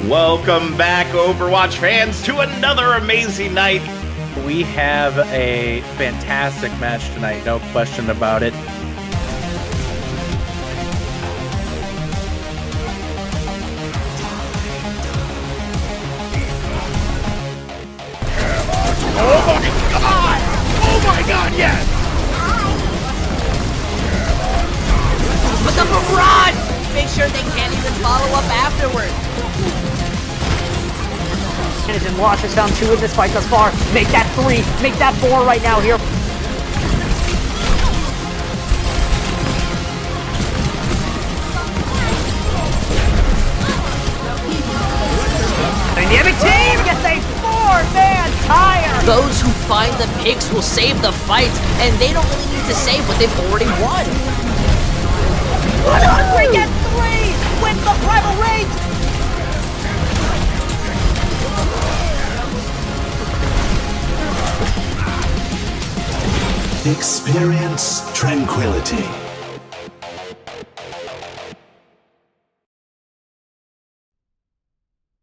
Welcome back, Overwatch fans, to another amazing night. We have a fantastic match tonight, no question about it. Oh my god! Oh my god, yes! Put the barrage! Make sure they can't even follow up afterwards. And Wash is down 2 in this fight thus far. Make that 3, make that 4 right now here. Dynamic team gets a 4-man tire! Those who find the picks will save the fights, and they don't really need to save what they've already won. 100 gets 3 with the Primal Rage! Experience tranquility.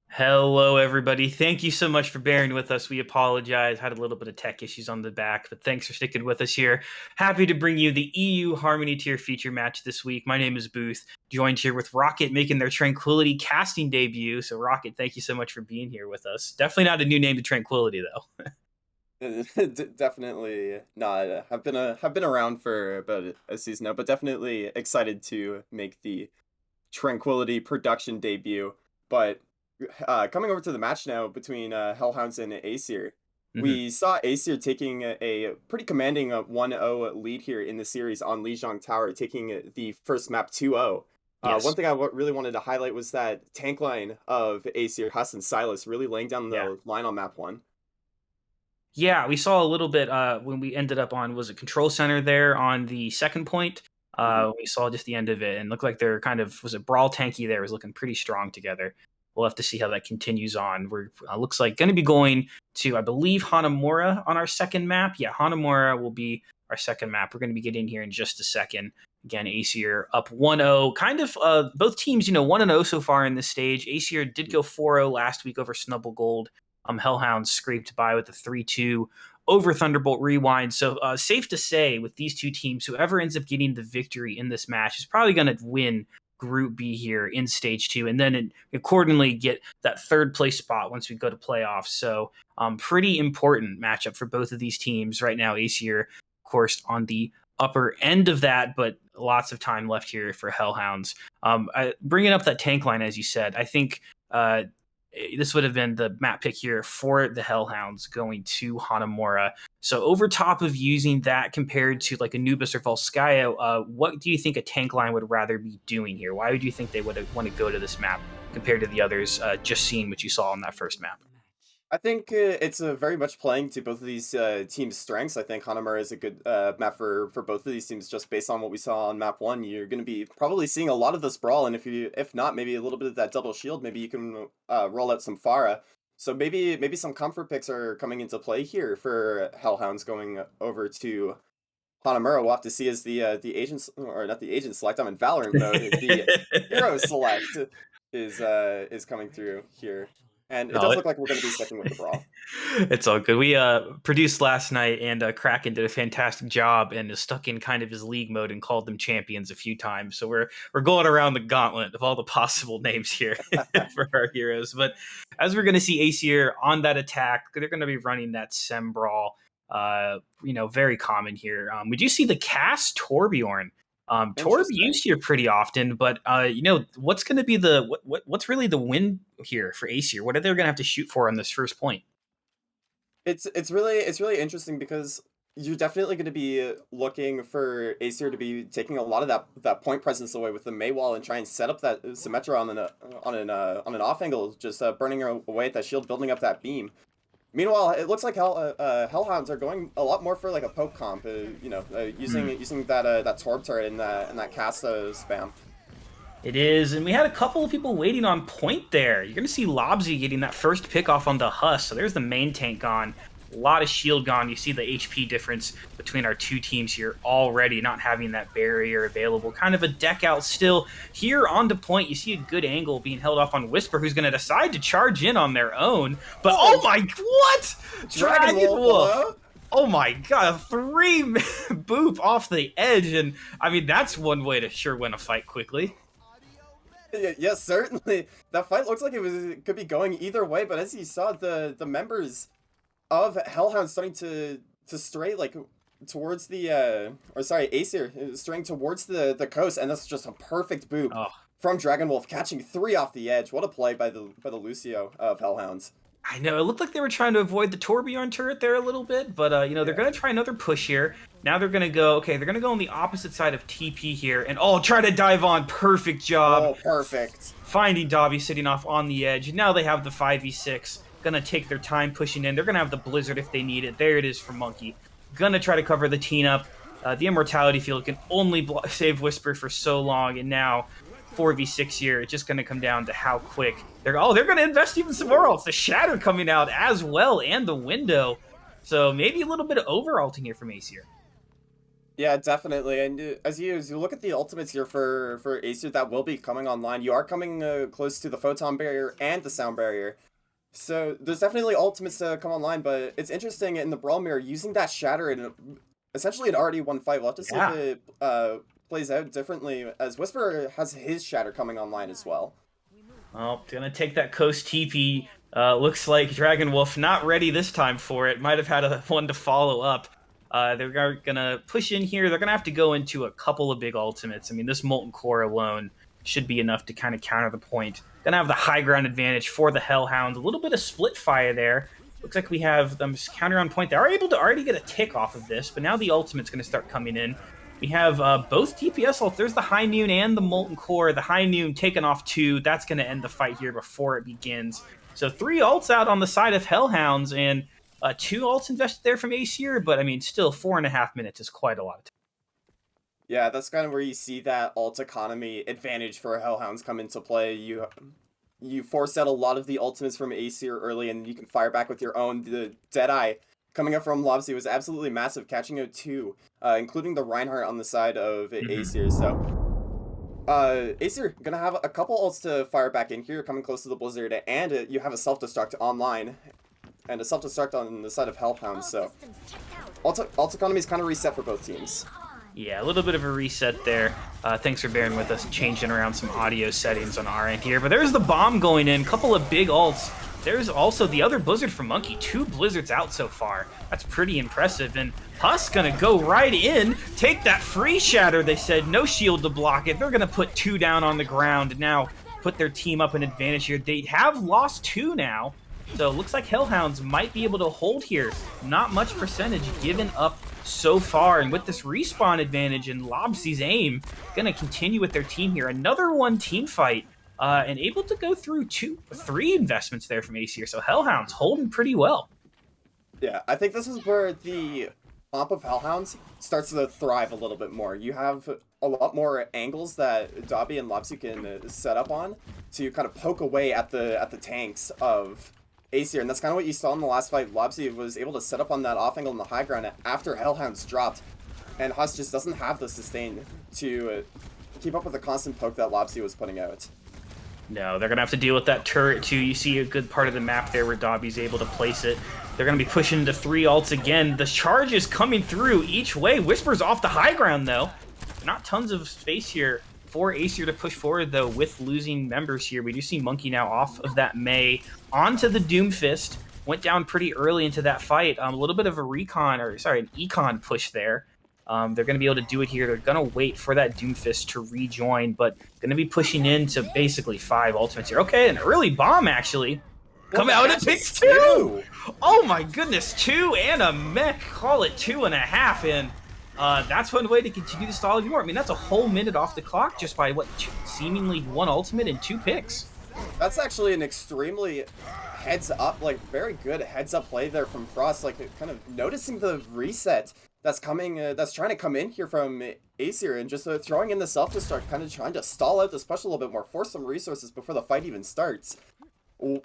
Hello, everybody. Thank you so much for bearing with us. We apologize. Had a little bit of tech issues on the back, but thanks for sticking with us here. Happy to bring you the EU Harmony Tier feature match this week. My name is Booth, joined here with Rocket making their Tranquility casting debut. So, Rocket, thank you so much for being here with us. Definitely not a new name to Tranquility, though. Definitely not. I've been around for about a season now, but definitely excited to make the Tranquility production debut. But coming over to the match now between Hellhounds and Aesir, we saw Aesir taking a pretty commanding 1-0 lead here in the series on Lijiang Tower, taking the first map 2-0. Yes. One thing I really wanted to highlight was that tank line of Aesir, Huss and Silas, really laying down the line on map 1. Yeah, we saw a little bit when we ended up on, was it Control Center there on the second point? We saw just the end of it and looked like they're kind of, was it Brawl Tanky there, was looking pretty strong together. We'll have to see how that continues on. We're looks like going to be going to, I believe, Hanamura on our second map. Yeah, Hanamura will be our second map. We're going to be getting here in just a second. Again, Aesir up 1-0. Kind of both teams, 1-0 so far in this stage. Aesir did go 4-0 last week over Snubble Gold. Hellhounds scraped by with a 3-2 over Thunderbolt Rewind. So safe to say with these two teams, whoever ends up getting the victory in this match is probably going to win Group B here in Stage 2, and then accordingly get that third place spot once we go to playoffs. So pretty important matchup for both of these teams right now. Aesir, of course, on the upper end of that, but lots of time left here for Hellhounds. Bringing up that tank line, as you said, I think this would have been the map pick here for the Hellhounds going to Hanamura. So over top of using that compared to like Anubis or Volskaya, what do you think a tank line would rather be doing here? Why would you think they would want to go to this map compared to the others, just seeing what you saw on that first map? I think it's very much playing to both of these teams' strengths. I think Hanamura is a good map for both of these teams, just based on what we saw on map 1. You're going to be probably seeing a lot of this brawl, and if not, maybe a little bit of that double shield. Maybe you can roll out some Pharah. So maybe some comfort picks are coming into play here for Hellhounds going over to Hanamura. We'll have to see as the agents, or not the agent select. I'm in Valorant mode. The hero select is coming through here. And it does look like we're going to be sticking with the brawl. It's all good. We produced last night, and Kraken did a fantastic job and is stuck in kind of his league mode and called them champions a few times. So we're going around the gauntlet of all the possible names here for our heroes. But as we're going to see Aesir on that attack, they're going to be running that Sem Brawl. Very common here. We do see the cast Torbjorn. Torb used here pretty often, but what's going to be what's really the win here for Aesir? What are they going to have to shoot for on this first point? It's really interesting because you're definitely going to be looking for Aesir to be taking a lot of that point presence away with the Maywall and try and set up that Symmetra on an off angle, just burning away at that shield, building up that beam. Meanwhile, it looks like Hellhounds are going a lot more for like a poke comp, using that Torb turret and that cast spam. It is, and we had a couple of people waiting on point there. You're going to see Lobsy getting that first pick off on the Huss, so there's the main tank gone. A lot of shield gone. You see the HP difference between our two teams here already, not having that barrier available. Kind of a deck out still. Here on the point, you see a good angle being held off on Whisper, who's going to decide to charge in on their own. But oh my, what? Dragon Wolf. Oh my god, 3 boop off the edge, and I mean, that's one way to sure win a fight quickly. Yeah, certainly. That fight looks like it could be going either way, but as you saw, the members of Hellhounds starting to stray like towards the Aesir straying towards the coast, and that's just a perfect boop from Dragon Wolf, catching 3 off the edge. What a play by the Lucio of Hellhounds. I know, it looked like they were trying to avoid the Torbjorn turret there a little bit, but, you know, they're going to try another push here. Now they're going to go, okay, they're going to go on the opposite side of TP here, and, try to dive on. Perfect job. Oh, perfect. Finding Dobby sitting off on the edge, and now they have the 5v6. Going to take their time pushing in. They're going to have the Blizzard if they need it. There it is for Monkey. Going to try to cover the teen up. The Immortality Field can only save Whisper for so long, and now 4v6 here, it's just going to come down to how quick they're going to invest even some more ults. The Shatter coming out as well, and the Window. So maybe a little bit of over-ulting here from Aesir. Yeah, definitely. And as you look at the ultimates here for Aesir that will be coming online, you are coming close to the Photon Barrier and the Sound Barrier. So there's definitely ultimates to come online, but it's interesting in the Brawl Mirror, using that Shatter in essentially an already won fight. We'll have to see if it plays out differently, as Whisper has his Shatter coming online as well. Oh, gonna take that Coast TP. Looks like Dragon Wolf not ready this time for it. Might have had one to follow up. They're gonna push in here. They're gonna have to go into a couple of big ultimates. I mean, this Molten Core alone should be enough to kind of counter the point. Gonna have the high ground advantage for the Hellhounds. A little bit of split fire there. Looks like we have them counter on point. They are able to already get a tick off of this, but now the ultimate's gonna start coming in. We have both DPS ults. There's the High Noon and the Molten Core. The High Noon taking off 2. That's going to end the fight here before it begins. So 3 ults out on the side of Hellhounds, and 2 ults invested there from Aesir, but I mean, still 4.5 minutes is quite a lot of time. Yeah, that's kind of where you see that ult economy advantage for Hellhounds come into play. You force out a lot of the ultimates from Aesir early, and you can fire back with your own. The Deadeye coming up from Lobsy was absolutely massive, catching out 2, including the Reinhardt on the side of Aesir. So, Aesir gonna have a couple ults to fire back in here, coming close to the Blizzard, and you have a self-destruct online, and a self-destruct on the side of Hellhounds. So, ult economy is kind of reset for both teams. Yeah, a little bit of a reset there. Thanks for bearing with us, changing around some audio settings on our end here. But there's the bomb going in, couple of big ults. There's also the other Blizzard from Monkey. 2 Blizzards out so far. That's pretty impressive. And Huss gonna go right in, take that free Shatter. They said no shield to block it. They're gonna put 2 down on the ground and now put their team up an advantage here. They have lost 2 now. So it looks like Hellhounds might be able to hold here. Not much percentage given up so far. And with this respawn advantage and Lobsy's aim, gonna continue with their team here. Another 1 team fight. And able to go through 3 investments there from Aesir. So Hellhounds holding pretty well. Yeah, I think this is where the comp of Hellhounds starts to thrive a little bit more. You have a lot more angles that Dobby and Lobsy can set up on to kind of poke away at the tanks of Aesir, and that's kind of what you saw in the last fight. Lobsy was able to set up on that off angle on the high ground after Hellhounds dropped, and Huss just doesn't have the sustain to keep up with the constant poke that Lobsy was putting out. No, they're going to have to deal with that turret, too. You see a good part of the map there where Dobby's able to place it. They're going to be pushing into 3 ults again. The charge is coming through each way. Whisper's off the high ground, though. Not tons of space here for Aesir to push forward, though, with losing members here. We do see Monkey now off of that Mei onto the Doomfist. Went down pretty early into that fight. A little bit of a an econ push there. They're going to be able to do it here. They're going to wait for that Doomfist to rejoin, but going to be pushing into basically 5 ultimates here. Okay, an early bomb, actually. Come out and it picks 2! Oh my goodness, 2 and a mech. Call it 2.5, and that's one way to continue to stall even more. I mean, that's a whole minute off the clock just by, seemingly 1 ultimate and 2 picks. That's actually an extremely heads-up, very good heads-up play there from Frost, kind of noticing the reset that's coming, that's trying to come in here from Aesir, and just throwing in the self-destruct, kind of trying to stall out this push a little bit more, force some resources before the fight even starts.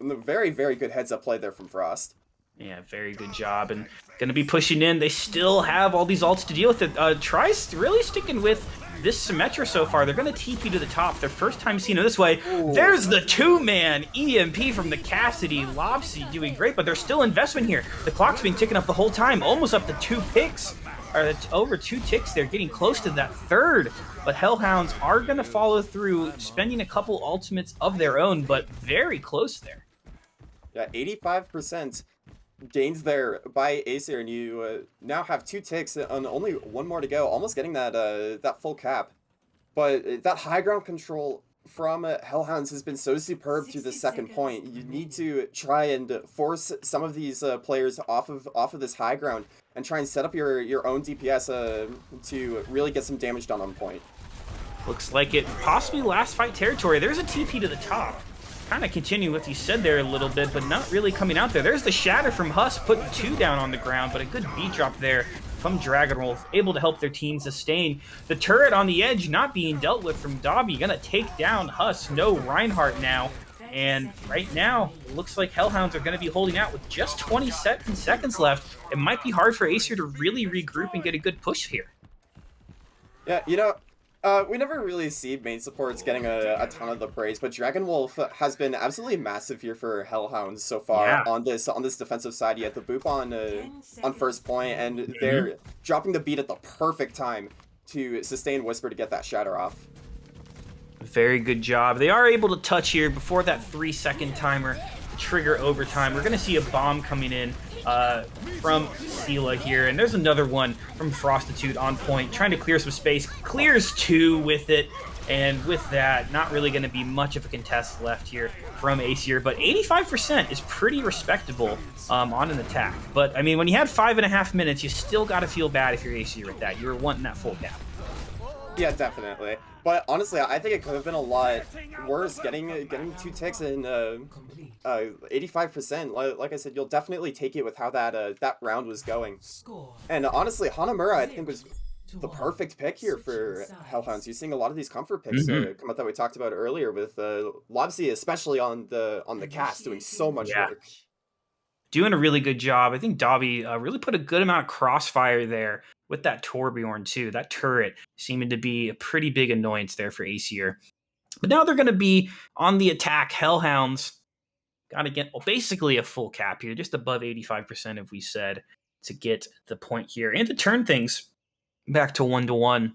Very, very good heads-up play there from Frost. Yeah, very good job. And going to be pushing in. They still have all these ults to deal with it. Tries really sticking with this Symmetra so far. They're going to TP to the top. Their first time seeing it this way. Ooh. There's the two-man EMP from the Cassidy. Lopsy doing great, but there's still investment here. The clock's been ticking up the whole time, almost up to 2 picks. Or over 2 ticks there, getting close to that third. But Hellhounds are going to follow through, spending a couple ultimates of their own, but very close there. Yeah, 85% gains there by Aesir, and you now have 2 ticks and only 1 more to go, almost getting that that full cap. But that high ground control from Hellhounds has been so superb through the second point. You need to try and force some of these players off of this high ground and try and set up your own DPS to really get some damage done on point. Looks like it possibly last fight territory. There's a TP to the top. Kind of continuing what you said there a little bit, but not really coming out there. There's the Shatter from Huss, putting 2 down on the ground, but a good beat drop there from Dragon Wolf, able to help their team sustain. The turret on the edge not being dealt with from Dobby, gonna take down Huss. No Reinhardt now, and right now, it looks like Hellhounds are gonna be holding out with just 20 seconds left. It might be hard for Aesir to really regroup and get a good push here. Yeah, you know, we never really see main supports getting a ton of the praise, but Dragon Wolf has been absolutely massive here for Hellhounds so far on this defensive side. You have the boop on first point, and they're dropping the beat at the perfect time to sustain Whisper to get that Shatter off. Very good job. They are able to touch here before that 3-second timer trigger overtime. We're going to see a bomb coming in from Sela here, and there's another one from Frostitute on point, trying to clear some space. Clears 2 with it, and with that, not really going to be much of a contest left here from Aesir, but 85% is pretty respectable on an attack. But, I mean, when you had 5.5 minutes, you still got to feel bad if you're Aesir with that. You were wanting that full cap. Yeah, definitely. But honestly, I think it could have been a lot worse. Getting 2 ticks and 85%. Like I said, you'll definitely take it with how that round was going. And honestly, Hanamura I think was the perfect pick here for Hellhounds. You're seeing a lot of these comfort picks come out that we talked about earlier with Lobsy, especially on the cast, doing so much work. Doing a really good job. I think Dobby really put a good amount of crossfire there with that Torbjorn too. That turret seeming to be a pretty big annoyance there for Aesir. But now they're going to be on the attack. Hellhounds got to get basically a full cap here, just above 85% if we said, to get the point here and to turn things back to 1-1.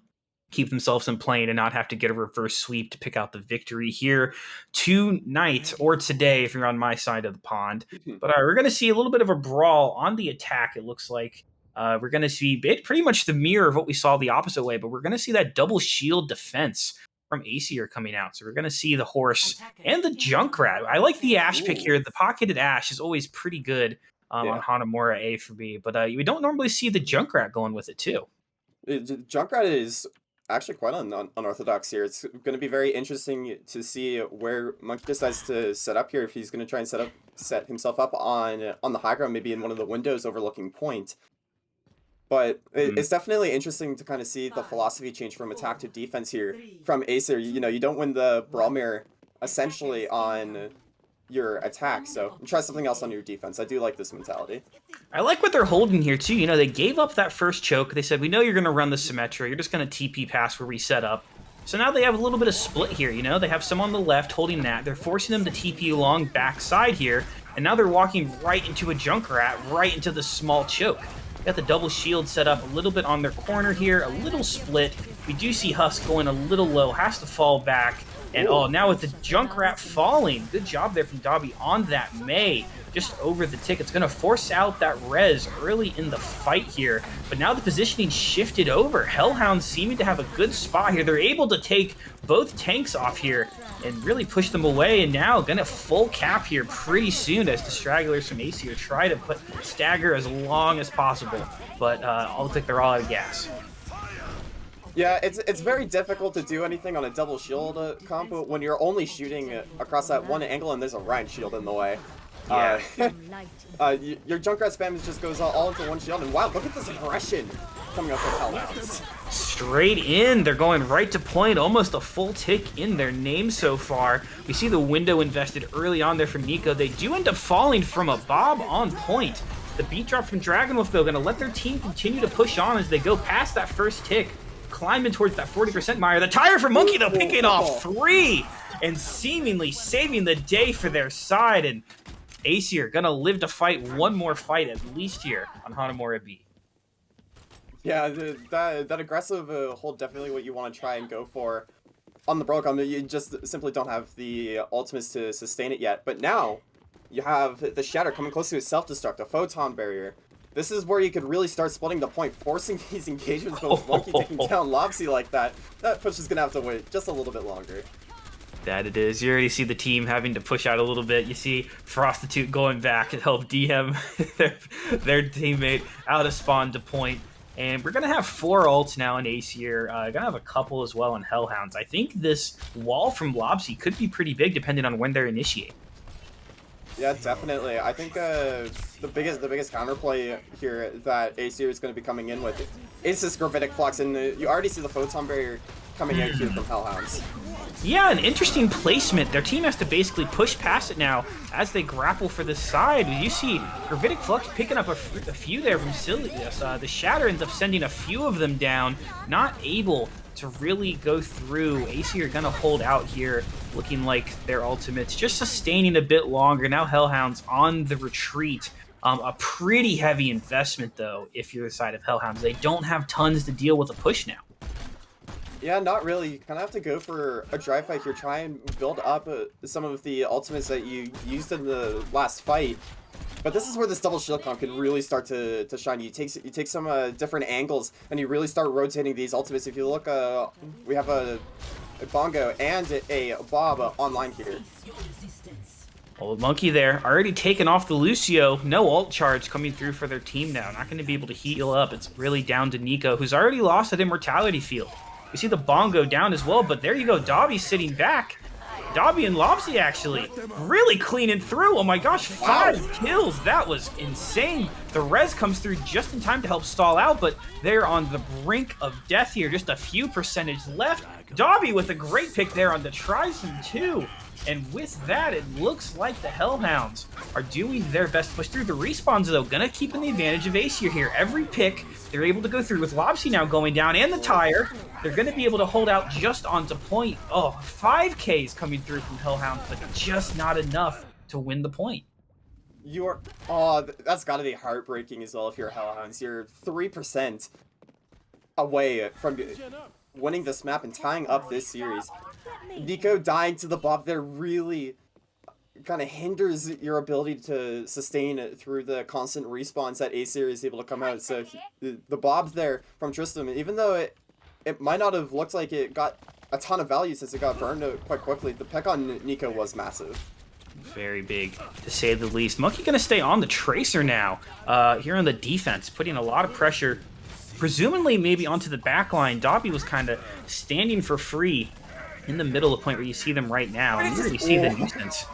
Keep themselves in play and not have to get a reverse sweep to pick out the victory here tonight or today if you're on my side of the pond. But we're going to see a little bit of a brawl on the attack, it looks like. We're going to see pretty much the mirror of what we saw the opposite way, but we're going to see that double shield defense from Aesir coming out. So we're going to see the horse and the Junkrat. I like the Ash pick here. The pocketed Ash is always pretty good on Hanamura A for me, but we don't normally see the Junkrat going with it too. Junkrat is actually quite unorthodox here. It's going to be very interesting to see where Monkey decides to set up here. If he's going to try and set himself up on the high ground, maybe in one of the windows overlooking point. But it's definitely interesting to kind of see the philosophy change from attack to defense here from Aesir. You know, you don't win the Brawl Mirror essentially on your attack, so try something else on your defense. I do like this mentality. I like what they're holding here too. You know, they gave up that first choke. They said, we know you're going to run the Symmetra. You're just going to TP past where we set up. So now they have a little bit of split here, you know? They have some on the left holding that. They're forcing them to TP along backside here, and now they're walking right into a Junkrat, right into the small choke. Got the double shield set up a little bit on their corner here, a little split. We do see Huss going a little low, has to fall back. And now with the Junkrat falling, good job there from Dobby on that Mei, just over the tick. It's going to force out that res early in the fight here. But now the positioning shifted over. Hellhounds seeming to have a good spot here. They're able to take both tanks off here and really push them away. And now going to full cap here pretty soon as the stragglers from Aesir try to stagger as long as possible. But all looks like they're all out of gas. Yeah, it's very difficult to do anything on a double shield combo when you're only shooting across that one angle and there's a Rhine shield in the way. Yeah. Your Junkrat spam just goes all into one shield, and wow, look at this aggression coming up from Hellhounds. straight in. They're going right to point, almost a full tick in their name so far. We see the window invested early on there from Nico. They do end up falling from a Bob on point. The beat drop from Dragonwolf, though, going to let their team continue to push on as they go past that first tick, climbing towards that 40% mire. The tire for Monkey, though, picking off 3 and seemingly saving the day for their side. And Aesir going to live to fight one more fight at least here on Hanamura B. Yeah, that aggressive hold, definitely what you want to try and go for on the Brolicom. You just simply don't have the ultimates to sustain it yet. But now you have the Shatter coming close to his self-destruct, a Photon Barrier. This is where you could really start splitting the point, forcing these engagements, but with Monkey taking down Lobsy like that, that push is going to have to wait just a little bit longer. That it is. You already see the team having to push out a little bit. You see Prostitute going back to help DM their teammate out of spawn to point. And we're going to have 4 ults now in Aesir. Going to have a couple as well in Hellhounds. I think this wall from Lobsy could be pretty big depending on when they're initiated. Yeah, definitely. I think the biggest counterplay here that Aesir is going to be coming in with is this Gravitic Flux, and you already see the Photon Barrier coming out here from Hellhounds. Yeah, an interesting placement. Their team has to basically push past it now as they grapple for the side. You see Gravitic Flux picking up a few there from Silius. The Shatter ends up sending a few of them down, not able to really go through. Aesir are going to hold out here, looking like their ultimates just sustaining a bit longer. Now Hellhounds on the retreat. A pretty heavy investment, though, if you're the side of Hellhounds. They don't have tons to deal with a push now. Yeah, not really. You kind of have to go for a dry fight here. Try and build up some of the ultimates that you used in the last fight. But this is where this double shield comp can really start to shine. You take some different angles, and you really start rotating these ultimates. If you look, we have a Bongo and a Bob online here. Old Monkey there, already taken off the Lucio. No ult charge coming through for their team now. Not going to be able to heal up. It's really down to Nico, who's already lost that Immortality field. We see the Bongo down as well, but there you go. Dobby sitting back. Dobby and Lobsy actually really cleaning through. Oh my gosh, 5 kills. That was insane. The res comes through just in time to help stall out, but they're on the brink of death here. Just a few percentage left. Dobby with a great pick there on the Trizon too. And with that, it looks like the Hellhounds are doing their best to push through. The respawns, though, gonna keep in the advantage of Aesir here. Every pick, they're able to go through with Lobsy now going down and the tire. They're gonna be able to hold out just onto point. Oh, 5Ks coming through from Hellhounds, but just not enough to win the point. That's gotta be heartbreaking as well if you're Hellhounds. You're 3% away from winning this map and tying up this series. Nico dying to the Bob there really kind of hinders your ability to sustain it through the constant respawns that Aesir is able to come out. So the Bobs there from Tristram, even though it might not have looked like it got a ton of value since it got burned out quite quickly, the peck on Nico was massive. Very big, to say the least. Monkey going to stay on the Tracer now here on the defense, putting a lot of pressure, presumably maybe onto the back line. Dobby was kind of standing for free in the middle of the point where you see them right now. And you really see the nuisance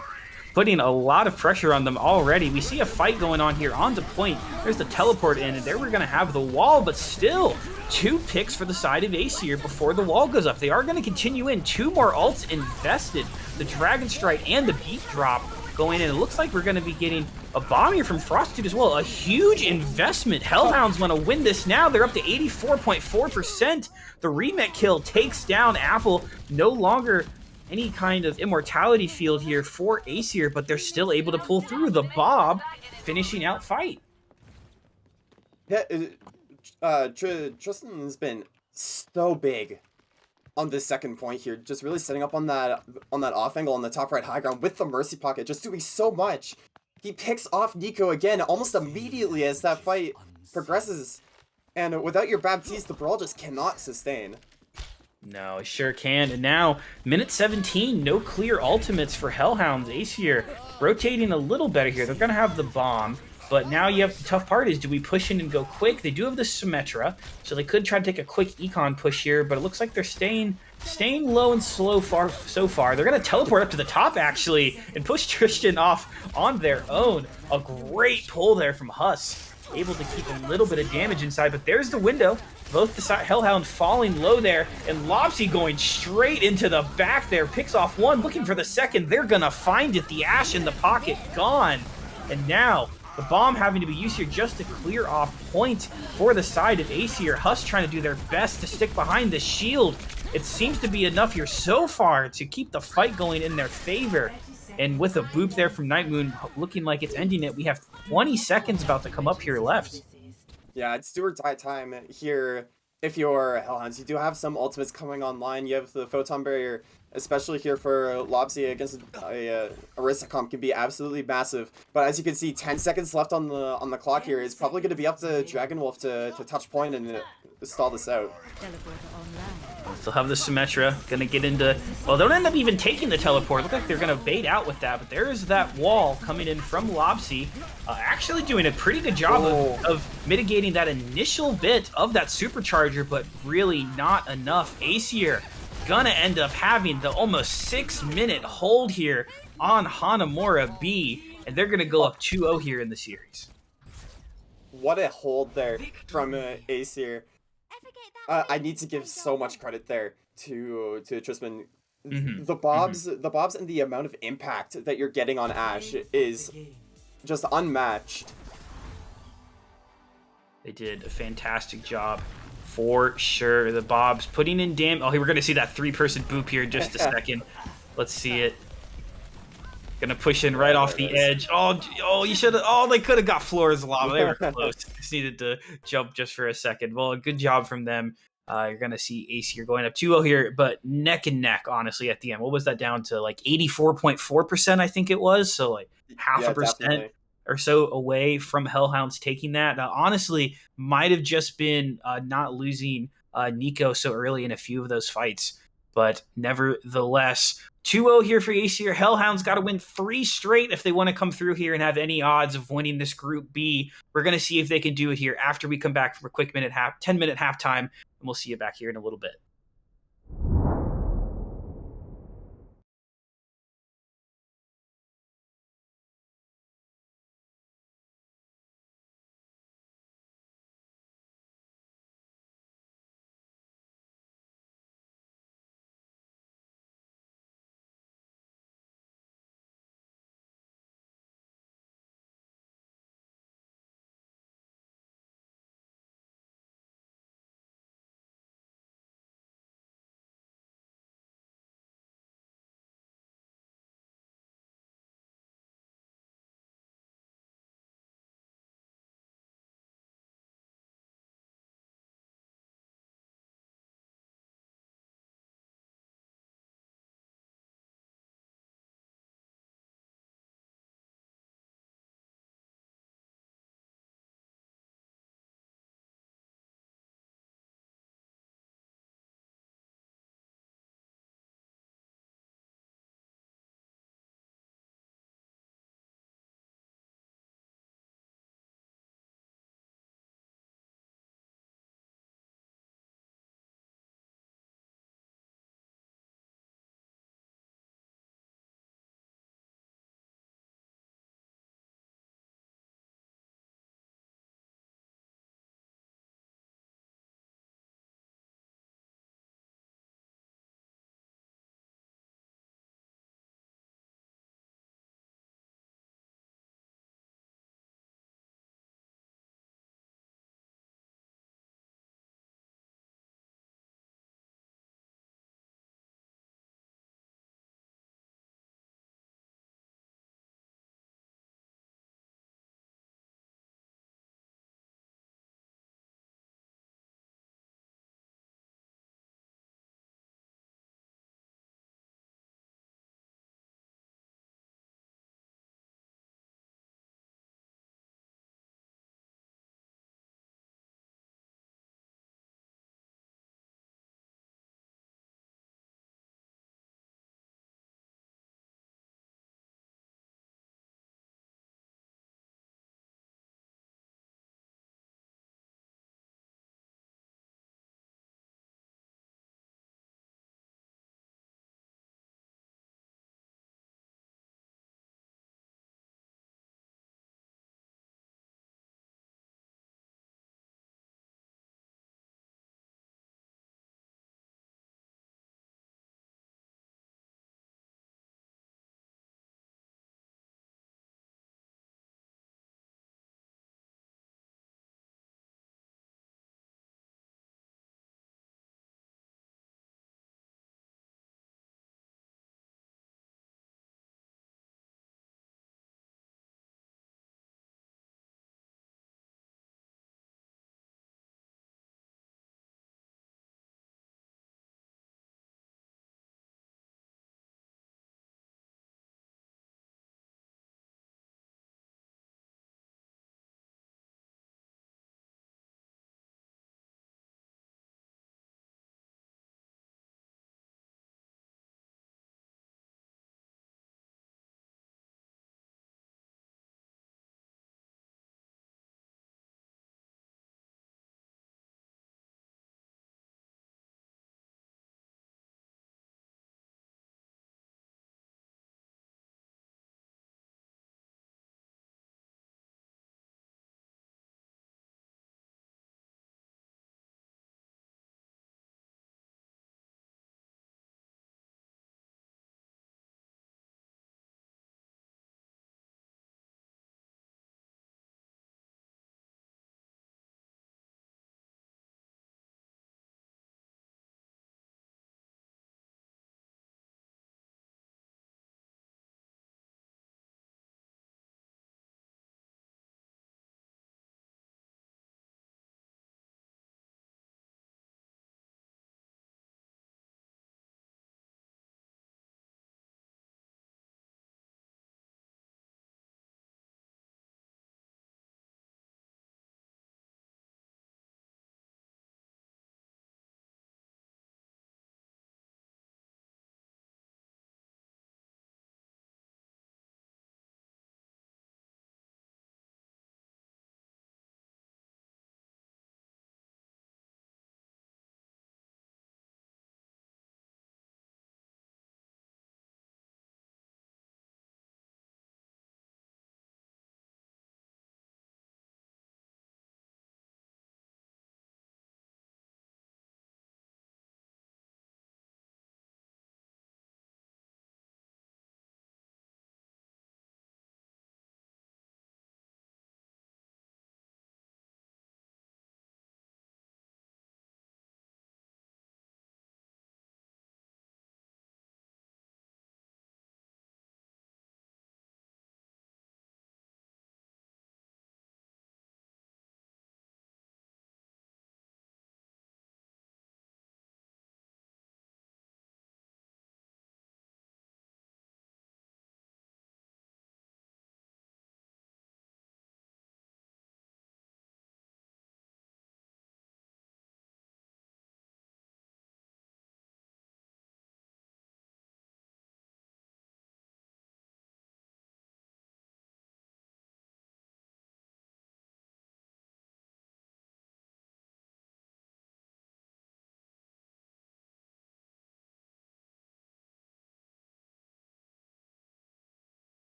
putting a lot of pressure on them already. We see a fight going on here on the point. There's the teleport in, and there we're going to have the wall, but still 2 picks for the side of Aesir before the wall goes up. They are going to continue in. 2 more ults invested. The Dragon Strike and the Beat Drop going in. It looks like we're going to be getting a bomb here from Prostitute as well. A huge investment. Hellhounds want to win this now. They're up to 84.4%. The remake kill takes down Apple. No longer any kind of immortality field here for Aesir, but they're still able to pull through. The Bob finishing out fight. Yeah, Tristan has been so big on this second point here, just really setting up on that off angle on the top right high ground with the Mercy Pocket, just doing so much. He picks off Nico again almost immediately as that fight progresses, and without your Baptiste, the Brawl just cannot sustain. No, it sure can. And now, minute 17, no clear ultimates for Hellhounds. Aesir rotating a little better here. They're going to have the bomb. But now you have the tough part is, do we push in and go quick? They do have the Symmetra, so they could try to take a quick econ push here, but it looks like they're staying low and slow so far. They're going to teleport up to the top, actually, and push Tristan off on their own. A great pull there from Huss. able to keep a little bit of damage inside, but there's the window. Both the Hellhound falling low there, and Lopsy going straight into the back there. Picks off one, looking for the second. They're gonna find it. The Ash in the pocket, gone. And now, the bomb having to be used here just to clear off point for the side of Aesir. Huss trying to do their best to stick behind the shield. It seems to be enough here so far to keep the fight going in their favor. And with a boop there from Night Moon looking like it's ending it, we have 20 seconds about to come up here left. Yeah, it's do or die time here. If you're Hellhounds, you do have some ultimates coming online. You have the Photon Barrier, especially here for Lopsy against a Aristocom, can be absolutely massive. But as you can see, 10 seconds left on the clock here. It's probably going to be up to Dragonwolf to touch point and stall this out. Still have the Symmetra, gonna get into, well, they'll end up even taking the teleport. Look like they're gonna bait out with that, but there is that wall coming in from Lopsy, actually doing a pretty good job of mitigating that initial bit of that supercharger, but really not enough. Aesir gonna end up having the almost 6-minute hold here on Hanamura B, and they're gonna go up 2-0 here in the series. What a hold there from Aesir. I need to give so much credit there to Trisman. The bobs and the amount of impact that you're getting on Ash is just unmatched. They did a fantastic job for sure. The Bobs putting in damage. Oh, we're going to see that 3-person boop here in just a second. Let's see it. Gonna push in right off the edge. Oh, you should have. Oh, they could have got floors lava. They were close. Just needed to jump just for a second. Well, good job from them. You're gonna see Aesir going up 2-0 here, but neck and neck, honestly, at the end. What was that down to? Like 84.4%, I think it was. So like half a percent definitely. or so away from Hellhounds taking that. Honestly, might have just been not losing Nico so early in a few of those fights. But nevertheless, 2-0 here for Aesir. Hellhounds got to win 3 straight if they want to come through here and have any odds of winning this Group B. We're going to see if they can do it here after we come back from a quick 10-minute halftime, and we'll see you back here in a little bit.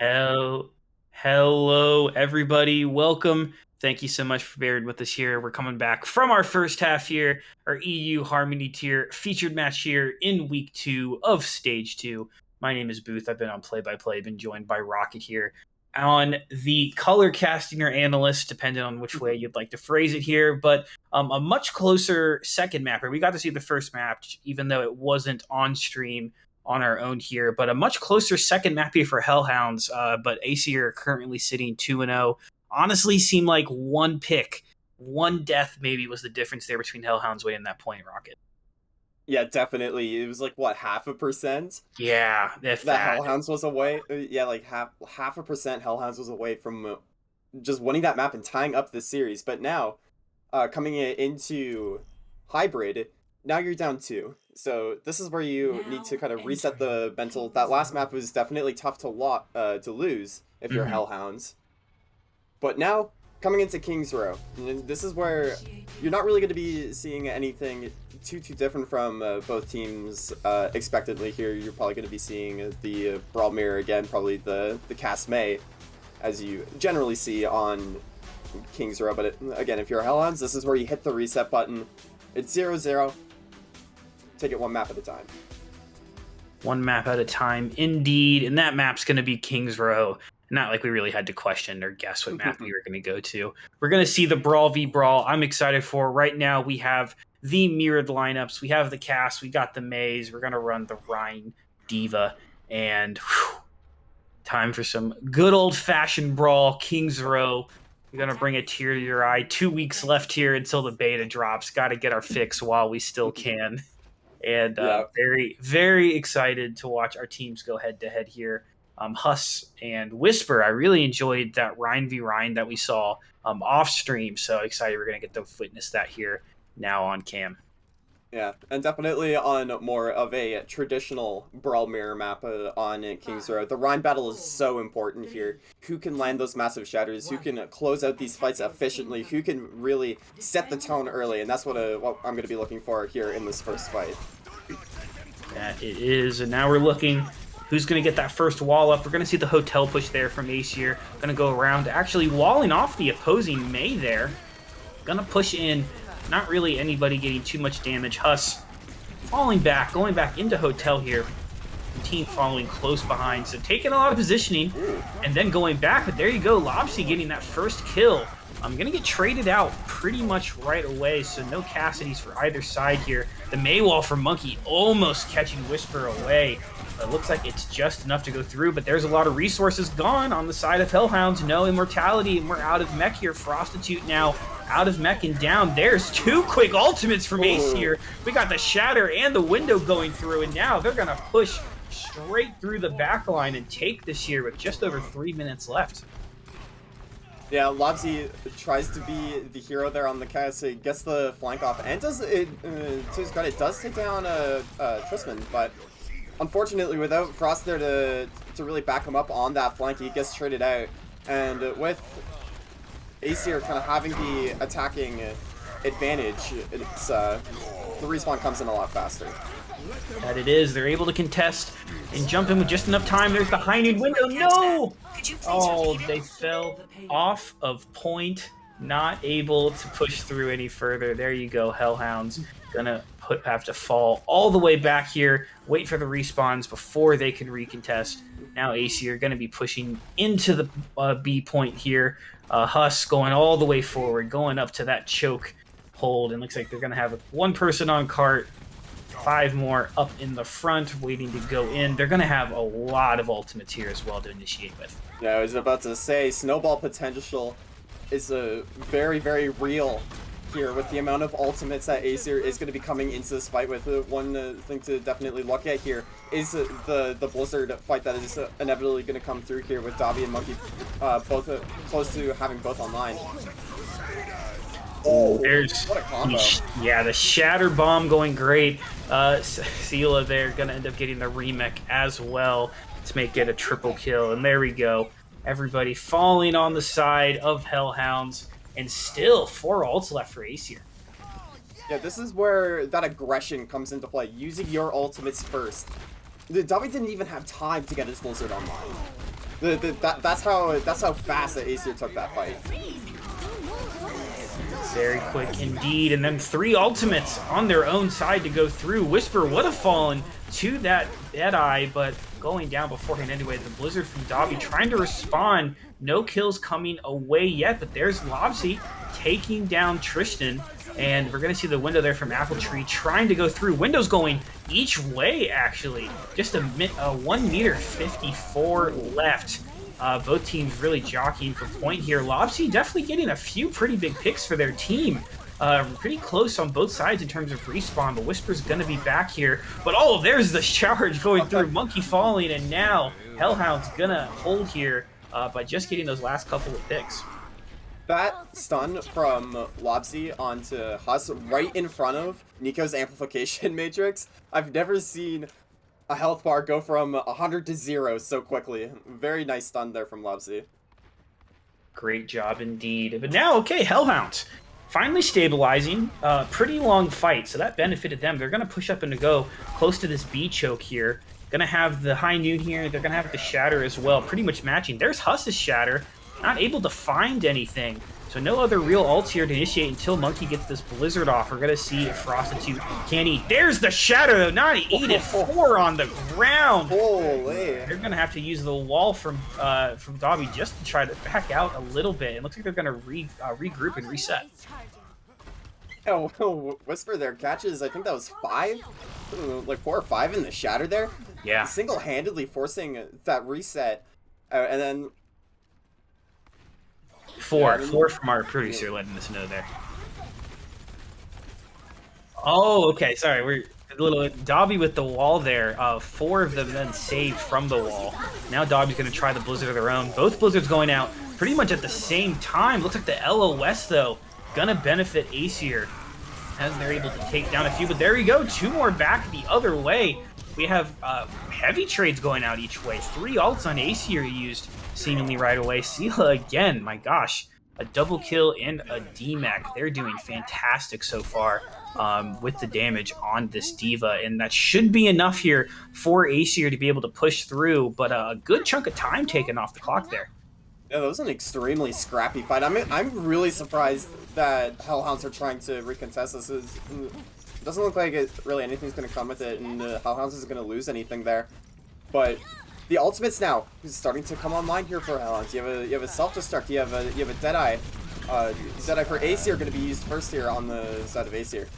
Hello, everybody. Welcome. Thank you so much for bearing with us here. We're coming back from our first half here, our EU Harmony tier featured match here in week 2 of stage 2. My name is Booth. I've been on play-by-play, been joined by Rocket here on the color casting or analyst, depending on which way you'd like to phrase it here, but a much closer second mapper. We got to see the first match, even though it wasn't on stream on our own here, but a much closer second map here for Hellhounds. But Aesir are currently sitting 2-0. Honestly, seemed like one pick, one death maybe was the difference there between Hellhounds winning that point, Rocket. Yeah, definitely. It was like what, 0.5%? Yeah, if That that. Hellhounds was away. Yeah, like half a percent Hellhounds was away from just winning that map and tying up the series. But now, coming into hybrid, now you're down 2. So this is where you need to kind of reset the mental. That last map was definitely tough to lose if you're Hellhounds. But now, coming into King's Row, this is where you're not really going to be seeing anything too different from both teams expectedly here. You're probably going to be seeing the Brawl Mirror again, probably the Cast May, as you generally see on King's Row. But again, if you're Hellhounds, this is where you hit the reset button. It's 0-0. Take it one map at a time. One map at a time, indeed. And that map's going to be King's Row. Not like we really had to question or guess what map we were going to go to. We're going to see the Brawl v Brawl. I'm excited for. Right now, we have the mirrored lineups. We have the cast. We got the Maze. We're going to run the Rhine Diva. And time for some good old-fashioned Brawl, King's Row. We're going to bring a tear to your eye. 2 weeks left here until the beta drops. Got to get our fix while we still can. And very, very excited to watch our teams go head-to-head here. Huss and Whisper, I really enjoyed that Rhine v Rhine that we saw off stream. So excited we're going to get to witness that here now on cam. Yeah, and definitely on more of a traditional Brawl Mirror map on King's Row. The Rhine battle is so important here. Who can land those massive shatters? Who can close out these fights efficiently? Who can really set the tone early? And that's what I'm going to be looking for here in this first fight. That it is, and now we're looking who's going to get that first wall up. We're going to see the hotel push there from Aesir. Going to go around, actually walling off the opposing May there. Going to push in. Not really anybody getting too much damage. Huss falling back, going back into hotel here. The team following close behind. So taking a lot of positioning and then going back. But there you go. Lobsy getting that first kill. I'm going to get traded out pretty much right away. So no Cassidy's for either side here. The Maywall for Monkey almost catching Whisper away. It looks like it's just enough to go through, but there's a lot of resources gone on the side of Hellhounds. No immortality, and we're out of mech here. Prostitute now out of mech and down. There's 2 quick ultimates from Aesir. We got the Shatter and the window going through, and now they're going to push straight through the back line and take this here with just over 3 minutes left. Yeah, Lobsy tries to be the hero there on the cast. He gets the flank off, and does it, to his credit, does take down Trisman, but unfortunately, without Frost there to really back him up on that flank, he gets traded out. And with Aesir kind of having the attacking advantage, it's the respawn comes in a lot faster. That it is. They're able to contest and jump in with just enough time. There's the high-need window. No! Oh, they fell off of point. Not able to push through any further. There you go, Hellhounds. Gonna have to fall all the way back here, wait for the respawns before they can recontest. Now Aesir gonna be pushing into the B point here. Huss going all the way forward, going up to that choke hold, and looks like they're gonna have 1 person on cart, 5 more up in the front, waiting to go in. They're gonna have a lot of ultimates here as well to initiate with. Yeah, I was about to say, snowball potential is a very, very real here with the amount of ultimates that Aesir is going to be coming into this fight with. One thing to definitely look at here is the Blizzard fight that is inevitably going to come through here with Davi and Monkey both close to having both online. Oh, there's what a combo. Yeah, the Shatter Bomb going great. Sela there going to end up getting the remake as well to make it a triple kill. And there we go. Everybody falling on the side of Hellhounds. And still 4 ults left for Aesir. Yeah, this is where that aggression comes into play, using your ultimates first. Davi didn't even have time to get his Blizzard online. That's how fast the Aesir took that fight. Very quick indeed, and then 3 ultimates on their own side to go through. Whisper would have fallen to that Deadeye, but going down beforehand anyway. The Blizzard from Dobby trying to respond. No kills coming away yet, but there's Lobsy taking down Tristan, and we're going to see the window there from Apple Tree trying to go through. Window's going each way, actually. Just a 1 meter 54 left. Both teams really jockeying for point here. Lobsy definitely getting a few pretty big picks for their team. Pretty close on both sides in terms of respawn, but Whisper's going to be back here. But oh, there's the charge going through. Monkey falling, and now Hellhound's going to hold here by just getting those last couple of picks. That stun from Lobsy onto Huss right in front of Nico's amplification matrix. I've never seen a health bar go from 100 to 0 so quickly. Very nice stun there from Lobsy. Great job indeed. But now, okay, Hellhounds finally stabilizing. Pretty long fight, so that benefited them. They're going to push up and to go close to this B choke here. Going to have the High Noon here. They're going to have the Shatter as well, pretty much matching. There's Huss's Shatter. Not able to find anything. So no other real ults here to initiate until Monkey gets this Blizzard off. We're going to see if Prostitute can eat. There's the Shatter, though. Not eat it. 4 on the ground. Holy. They're going to have to use the wall from Dobby just to try to back out a little bit. It looks like they're going to regroup and reset. Oh, Whisper there catches, I think that was 5? Like 4 or 5 in the Shatter there? Yeah. Single-handedly forcing that reset. And then... 4 from our producer letting us know there. Oh, okay. Sorry, we're a little Dobby with the wall there. 4 of them then saved from the wall. Now Dobby's going to try the Blizzard of their own. Both Blizzards going out pretty much at the same time. Looks like the LOS though gonna benefit Aesir as they're able to take down a few. But there we go. 2 more back the other way. We have heavy trades going out each way. 3 ults on Aesir used seemingly right away. Sela again, my gosh. A double kill and a D-Mech. They're doing fantastic so far with the damage on this D.Va. And that should be enough here for Aesir to be able to push through. But a good chunk of time taken off the clock there. Yeah, that was an extremely scrappy fight. I'm really surprised that Hellhounds are trying to recontest this. It doesn't look like really anything's going to come with it, and Hellhounds isn't going to lose anything there. But the ultimates now is starting to come online here for Hellhounds. You have a self-destruct. You have a Deadeye. Deadeye for Aesir are going to be used first here on the side of Aesir.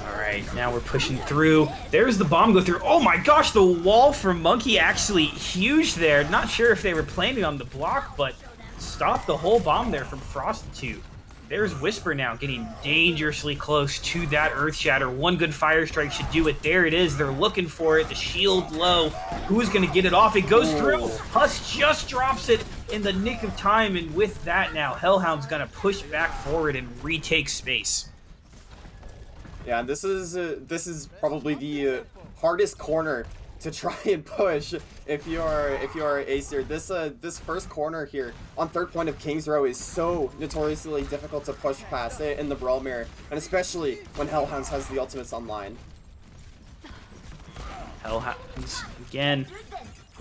Alright, now we're pushing through. There's the bomb go through. Oh my gosh, the wall from Monkey actually huge there. Not sure if they were planning on the block, but stopped the whole bomb there from Prostitute. There's Whisper now getting dangerously close to that Earth Shatter. One good Fire Strike should do it. There it is. They're looking for it. The shield low. Who's going to get it off? It goes through. Huss just drops it in the nick of time. And with that now, Hellhound's going to push back forward and retake space. Yeah, this is probably the hardest corner to try and push if you're Aesir. This first corner here on third point of King's Row is so notoriously difficult to push past it in the Brawl Mirror, and especially when Hellhounds has the ultimates online. Hellhounds again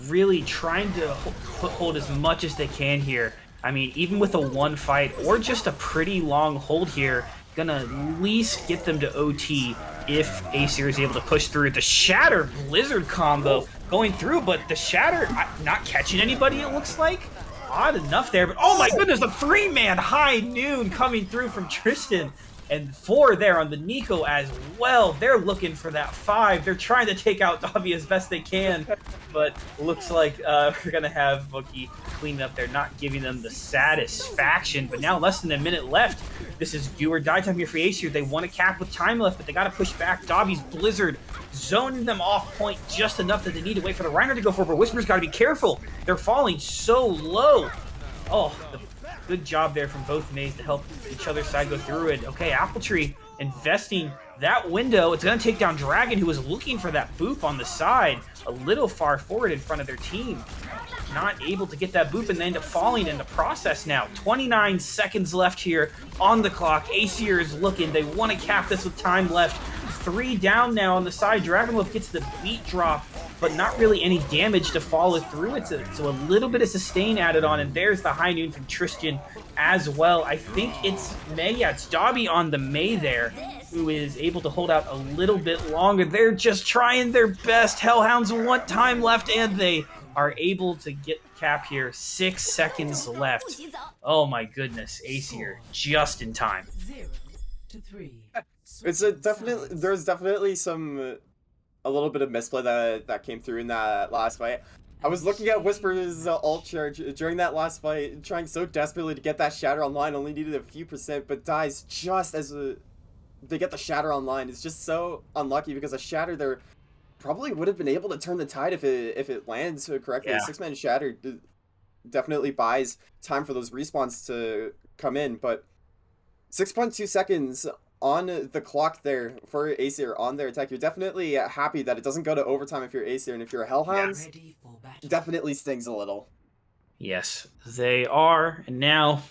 really trying to hold as much as they can here. I mean, even with a 1 fight or just a pretty long hold here, gonna at least get them to OT if Aesir is able to push through. The Shatter Blizzard combo going through, but the Shatter not catching anybody, it looks like. Odd enough there, but oh my goodness, the 3-man High Noon coming through from Tristan. And 4 there on the Nico as well. They're looking for that 5. They're trying to take out Dobby as best they can, but looks like we're going to have Monkey clean up there, not giving them the satisfaction. But now less than a minute left. This is do or die time here for Aesir. They want to cap with time left, but they got to push back. Dobby's Blizzard zoning them off point just enough that they need to wait for the Reiner to go forward. But Whisper's got to be careful. They're falling so low. Oh, good job there from both mates to help each other's side go through it. Okay, Apple Tree investing that window. It's going to take down Dragon, who was looking for that boop on the side, a little far forward in front of their team. Not able to get that boop, and they end up falling in the process now. 29 seconds left here on the clock. Aesir is looking. They want to cap this with time left. 3 down now on the side. Dragonwolf gets the beat drop but not really any damage to follow through it. So a little bit of sustain added on, and there's the high noon from Tristan as well. I think it's May. Yeah, it's Dobby on the May there, who is able to hold out a little bit longer. They're just trying their best. Hellhounds 1 time left, and they are able to get the cap here. 6 seconds left. Oh my goodness, Aesir just in time. It's there's definitely a little bit of misplay that came through in that last fight. I was looking at Whisper's ult charge during that last fight, trying so desperately to get that shatter online, only needed a few percent, but dies just as they get the shatter online. It's just so unlucky because a shatter there probably would have been able to turn the tide if it lands correctly. Yeah. A 6-man shatter definitely buys time for those respawns to come in, but 6.2 seconds on the clock there for Aesir on their attack. You're definitely happy that it doesn't go to overtime if you're Aesir, and if you're Hellhounds, definitely stings a little. Yes, they are. And now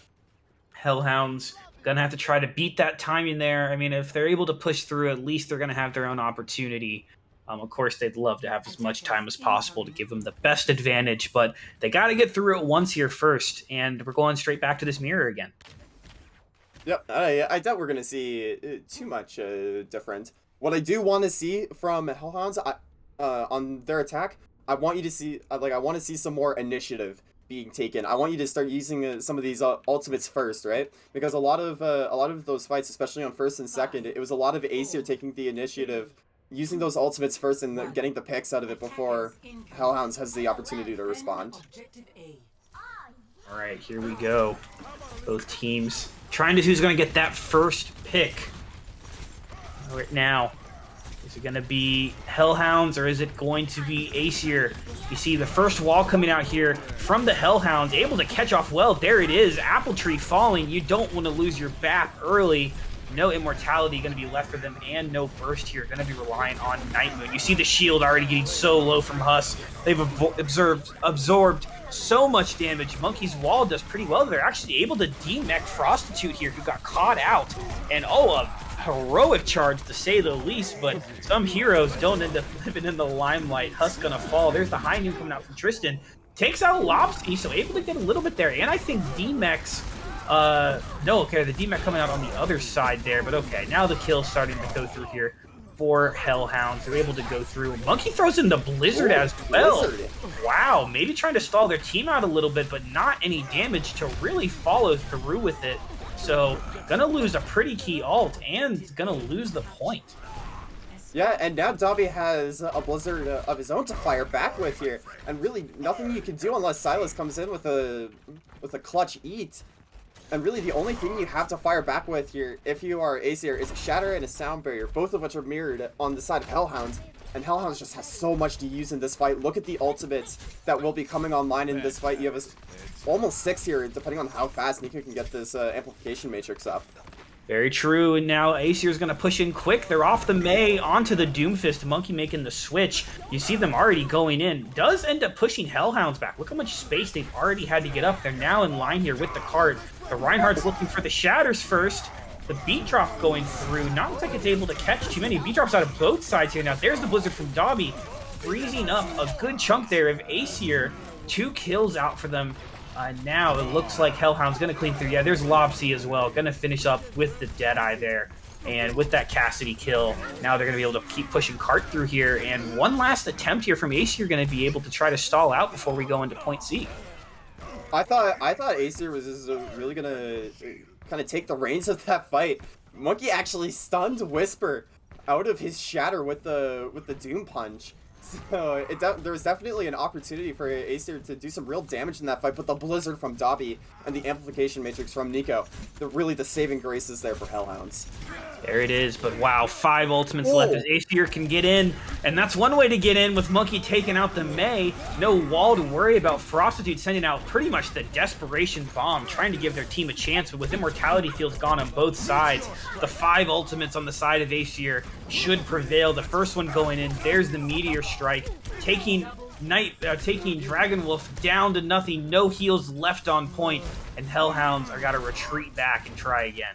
Hellhounds gonna have to try to beat that timing there. I mean, if they're able to push through, at least they're gonna have their own opportunity. Of course, they'd love to have as much time as possible to give them the best advantage, but they got to get through it once here first, and we're going straight back to this mirror again. Yep, I doubt we're going to see too much different. What I do want to see from Hellhounds on their attack, I want you to see, I want to see some more initiative being taken. I want you to start using some of these ultimates first, right? Because a lot of those fights, especially on first and second, it was a lot of Aesir taking the initiative, using those ultimates first and getting the picks out of it before Hellhounds has the opportunity to respond. All right, here we go. Both teams trying to see who's going to get that first pick. Right now, is it going to be Hellhounds or is it going to be Aesir? You see the first wall coming out here from the Hellhounds, able to catch off well. There it is, Apple Tree falling. You don't want to lose your BAP early. No immortality going to be left for them, and no burst here. Going to be relying on Night Moon. You see the shield already getting so low from Huss. They've absorbed so much damage. Monkey's wall does pretty well. They're actually able to demech Prostitute here, who got caught out. And a heroic charge to say the least, but some heroes don't end up living in the limelight. Huss going to fall. There's the high noon coming out from Tristan. Takes out Lobsky, so able to get a little bit there. And I think demech's no, okay, the DMAC coming out on the other side there, but okay, now the kill's starting to go through here for Hellhounds. They're able to go through. Monkey throws in the Blizzard as well. Blizzard. Wow, maybe trying to stall their team out a little bit, but not any damage to really follow through with it. So, gonna lose a pretty key ult, and gonna lose the point. Yeah, and now Dobby has a Blizzard of his own to fire back with here, and really nothing you can do unless Silas comes in with a clutch eat. And really, the only thing you have to fire back with here, if you are Aesir, is a Shatter and a Sound Barrier, both of which are mirrored on the side of Hellhounds. And Hellhounds just has so much to use in this fight. Look at the ultimates that will be coming online in this fight. You have almost 6 here, depending on how fast Nico can get this amplification matrix up. Very true, and now Aesir's going to push in quick. They're off the May onto the Doomfist. Monkey making the switch. You see them already going in. Does end up pushing Hellhounds back. Look how much space they've already had to get up. They're now in line here with the cart. The Reinhardt's looking for the Shatters first. The beat drop going through. Not looks like it's able to catch too many. Beat drops out of both sides here. Now there's the Blizzard from Dobby, freezing up a good chunk there of Aesir. 2 kills out for them. Now it looks like Hellhound's going to clean through. Yeah, there's Lobsy as well. Going to finish up with the Deadeye there. And with that Cassidy kill, now they're going to be able to keep pushing Cart through here. And one last attempt here from Aesir going to be able to try to stall out before we go into point C. I thought Aesir was really going to kind of take the reins of that fight. Monkey actually stunned Whisper out of his Shatter with the Doom Punch. So there was definitely an opportunity for Aesir to do some real damage in that fight, but the Blizzard from Dobby and the Amplification Matrix from Nico, really the saving graces there for Hellhounds. There it is, but wow, 5 ultimates left as Aesir can get in, and that's one way to get in with Monkey taking out the May. No wall to worry about. Prostitute sending out pretty much the desperation bomb, trying to give their team a chance, but with immortality fields gone on both sides, the 5 ultimates on the side of Aesir should prevail. The first one going in, there's the Meteor Strike, taking Dragon Wolf down to nothing, no heals left on point, and Hellhounds are got to retreat back and try again.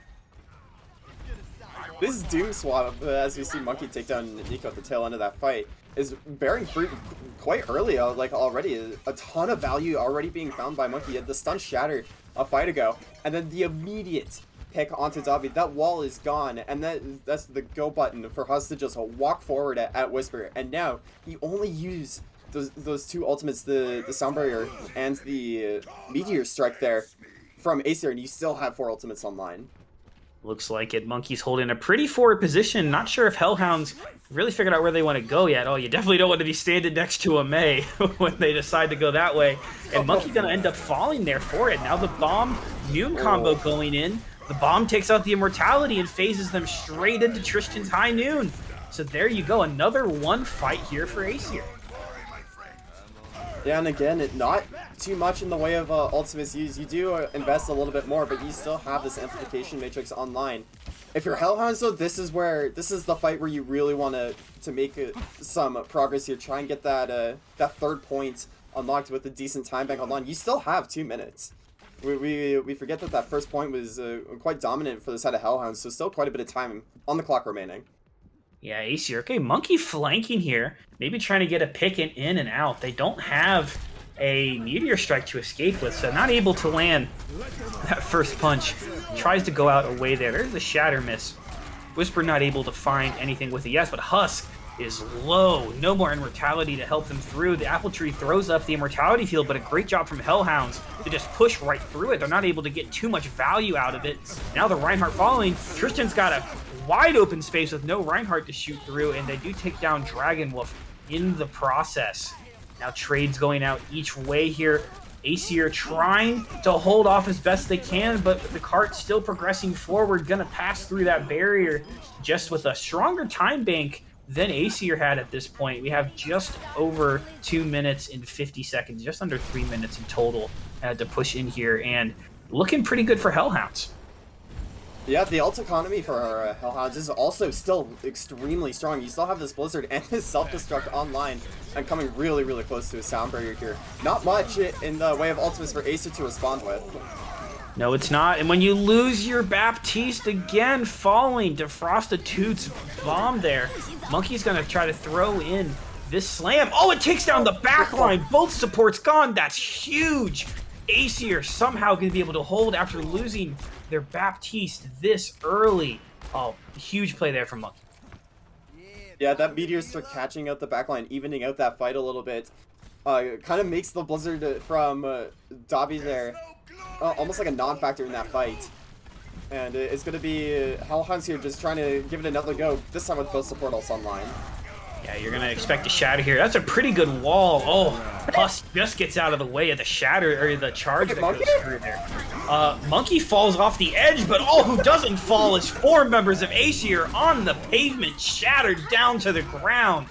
This Doom swap, as we see Monkey take down Nico at the tail end of that fight, is bearing fruit quite early, like already. A ton of value already being found by Monkey. He had the stun shatter a fight ago, and then the immediate pick onto Dobby. That wall is gone, and that's the go button for Hus to just walk forward at Whisper. And now he only used those two ultimates, the Sound Barrier and the Meteor Strike there from Aesir, and you still have 4 ultimates online. Looks like it. Monkey's holding a pretty forward position. Not sure if Hellhounds really figured out where they want to go yet. Oh, you definitely don't want to be standing next to a Mei when they decide to go that way. And Monkey's going to end up falling there for it. Now the bomb Noon combo going in. The bomb takes out the immortality and phases them straight into Tristan's High Noon. So there you go. Another one fight here for Aesir. Yeah, and again, not too much in the way of ultimates used. You do invest a little bit more, but you still have this amplification matrix online. If you're Hellhounds, though, this is the fight where you really want to make some progress here. Try and get that that 3rd point unlocked with a decent time bank online. You still have 2 minutes. We forget that first point was quite dominant for the side of Hellhounds, so still quite a bit of time on the clock remaining. Yeah, Aesir. Okay, Monkey flanking here. Maybe trying to get a pick in and out. They don't have a Meteor Strike to escape with, so not able to land that first punch. Tries to go out away there. There's the Shatter miss. Whisper not able to find anything with it. Yes, but Husk is low. No more immortality to help them through. The Apple Tree throws up the immortality field, but a great job from Hellhounds to just push right through it. They're not able to get too much value out of it. Now the Reinhardt falling. Tristan's got a wide open space with no Reinhardt to shoot through, and they do take down Dragon Wolf in the process. Now trades going out each way here. Aesir trying to hold off as best they can, but the cart still progressing forward, gonna pass through that barrier just with a stronger time bank than Aesir had at this point. We have just over 2 minutes and 50 seconds, just under 3 minutes in total to push in here, and looking pretty good for Hellhounds. Yeah, the ult economy for our Hellhounds is also still extremely strong. You still have this Blizzard and this Self-Destruct online and coming really, really close to a Sound Barrier here. Not much in the way of ultimates for Aesir to respond with. No, it's not. And when you lose your Baptiste again, falling, Defrost a Toots bomb there. Monkey's going to try to throw in this slam. Oh, it takes down the backline. Both supports gone. That's huge. Aesir somehow going to be able to hold after losing their Baptiste this early. Oh, huge play there from Monkey. Yeah, that Meteor Strike catching out the backline, evening out that fight a little bit. Kind of makes the Blizzard from Dobby there almost like a non-factor in that fight. And it's going to be Hellhounds here just trying to give it another go, this time with both support ults online. Yeah, you're going to expect a shatter here. That's a pretty good wall. Oh, Husk just gets out of the way of the shatter, or the charge that goes through there. Monkey falls off the edge, but who doesn't fall is 4 members of Aesir on the pavement, shattered down to the ground.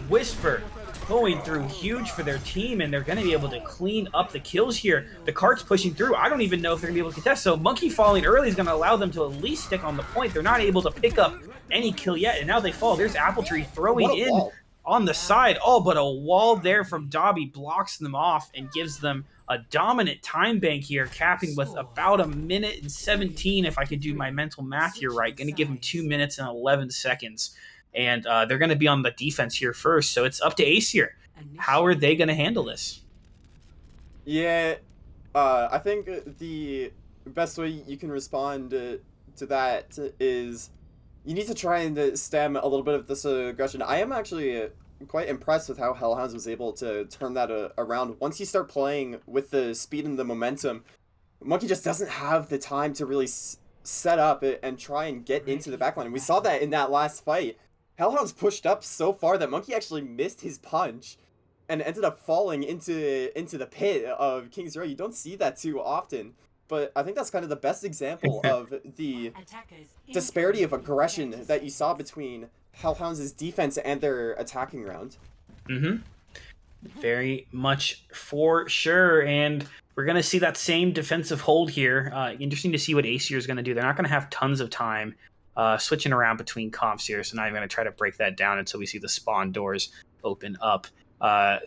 Whisper going through huge for their team, and they're going to be able to clean up the kills here. The cart's pushing through. I don't even know if they're going to be able to contest, so Monkey falling early is going to allow them to at least stick on the point. They're not able to pick up any kill yet, and now they fall. There's Apple Tree throwing in on the side. Oh, but a wall there from Dobby blocks them off and gives them a dominant time bank here, capping with about 1 minute and 17, if I could do my mental math here right. Going to give them 2 minutes and 11 seconds. And they're going to be on the defense here first, so it's up to Aesir. How are they going to handle this? Yeah, I think the best way you can respond to that is you need to try and stem a little bit of this aggression. I am actually quite impressed with how Hellhounds was able to turn that around. Once you start playing with the speed and the momentum, Monkey just doesn't have the time to really set up and try and get into the backline. And we saw that in that last fight. Hellhounds pushed up so far that Monkey actually missed his punch and ended up falling into the pit of King's Row. You don't see that too often, but I think that's kind of the best example of the disparity of aggression that you saw between Hellhounds' defense and their attacking round. Mm-hmm. Very much for sure, and we're going to see that same defensive hold here. Interesting to see what Aesir is going to do. They're not going to have tons of time switching around between comps here, so now I'm going to try to break that down until we see the spawn doors open up.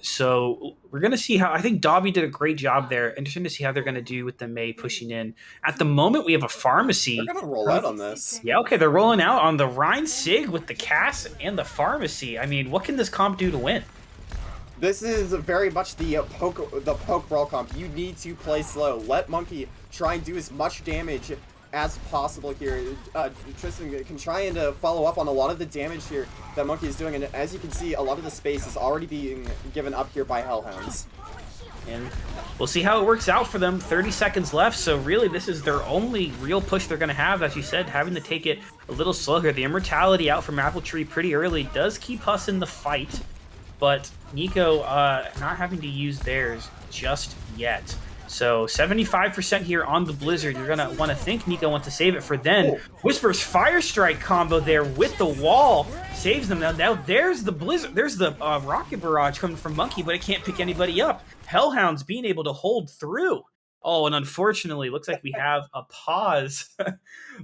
So we're going to see how. I think Dobby did a great job there. Interesting to see how they're going to do with the Mei pushing in. At the moment, we have a pharmacy. They're gonna roll out on this. Yeah, okay, they're rolling out on the Rhine Sig with the Cass and the pharmacy. I mean, what can this comp do to win? This is very much the poke brawl comp. You need to play slow. Let Monkey try and do as much damage as possible here. Tristan can try and follow up on a lot of the damage here that Monkey is doing, and as you can see, a lot of the space is already being given up here by Hellhounds. And we'll see how it works out for them. 30 seconds left, so really this is their only real push they're going to have. As you said, having to take it a little slow here. The Immortality out from Apple Tree pretty early does keep us in the fight, but Nico not having to use theirs just yet. So 75% here on the Blizzard. You're going to want to think Nico wants to save it for then. Whisper's Fire Strike combo there with the wall. Saves them. Now there's the Blizzard. There's the Rocket Barrage coming from Monkey, but it can't pick anybody up. Hellhounds being able to hold through. Oh, and unfortunately, looks like we have a pause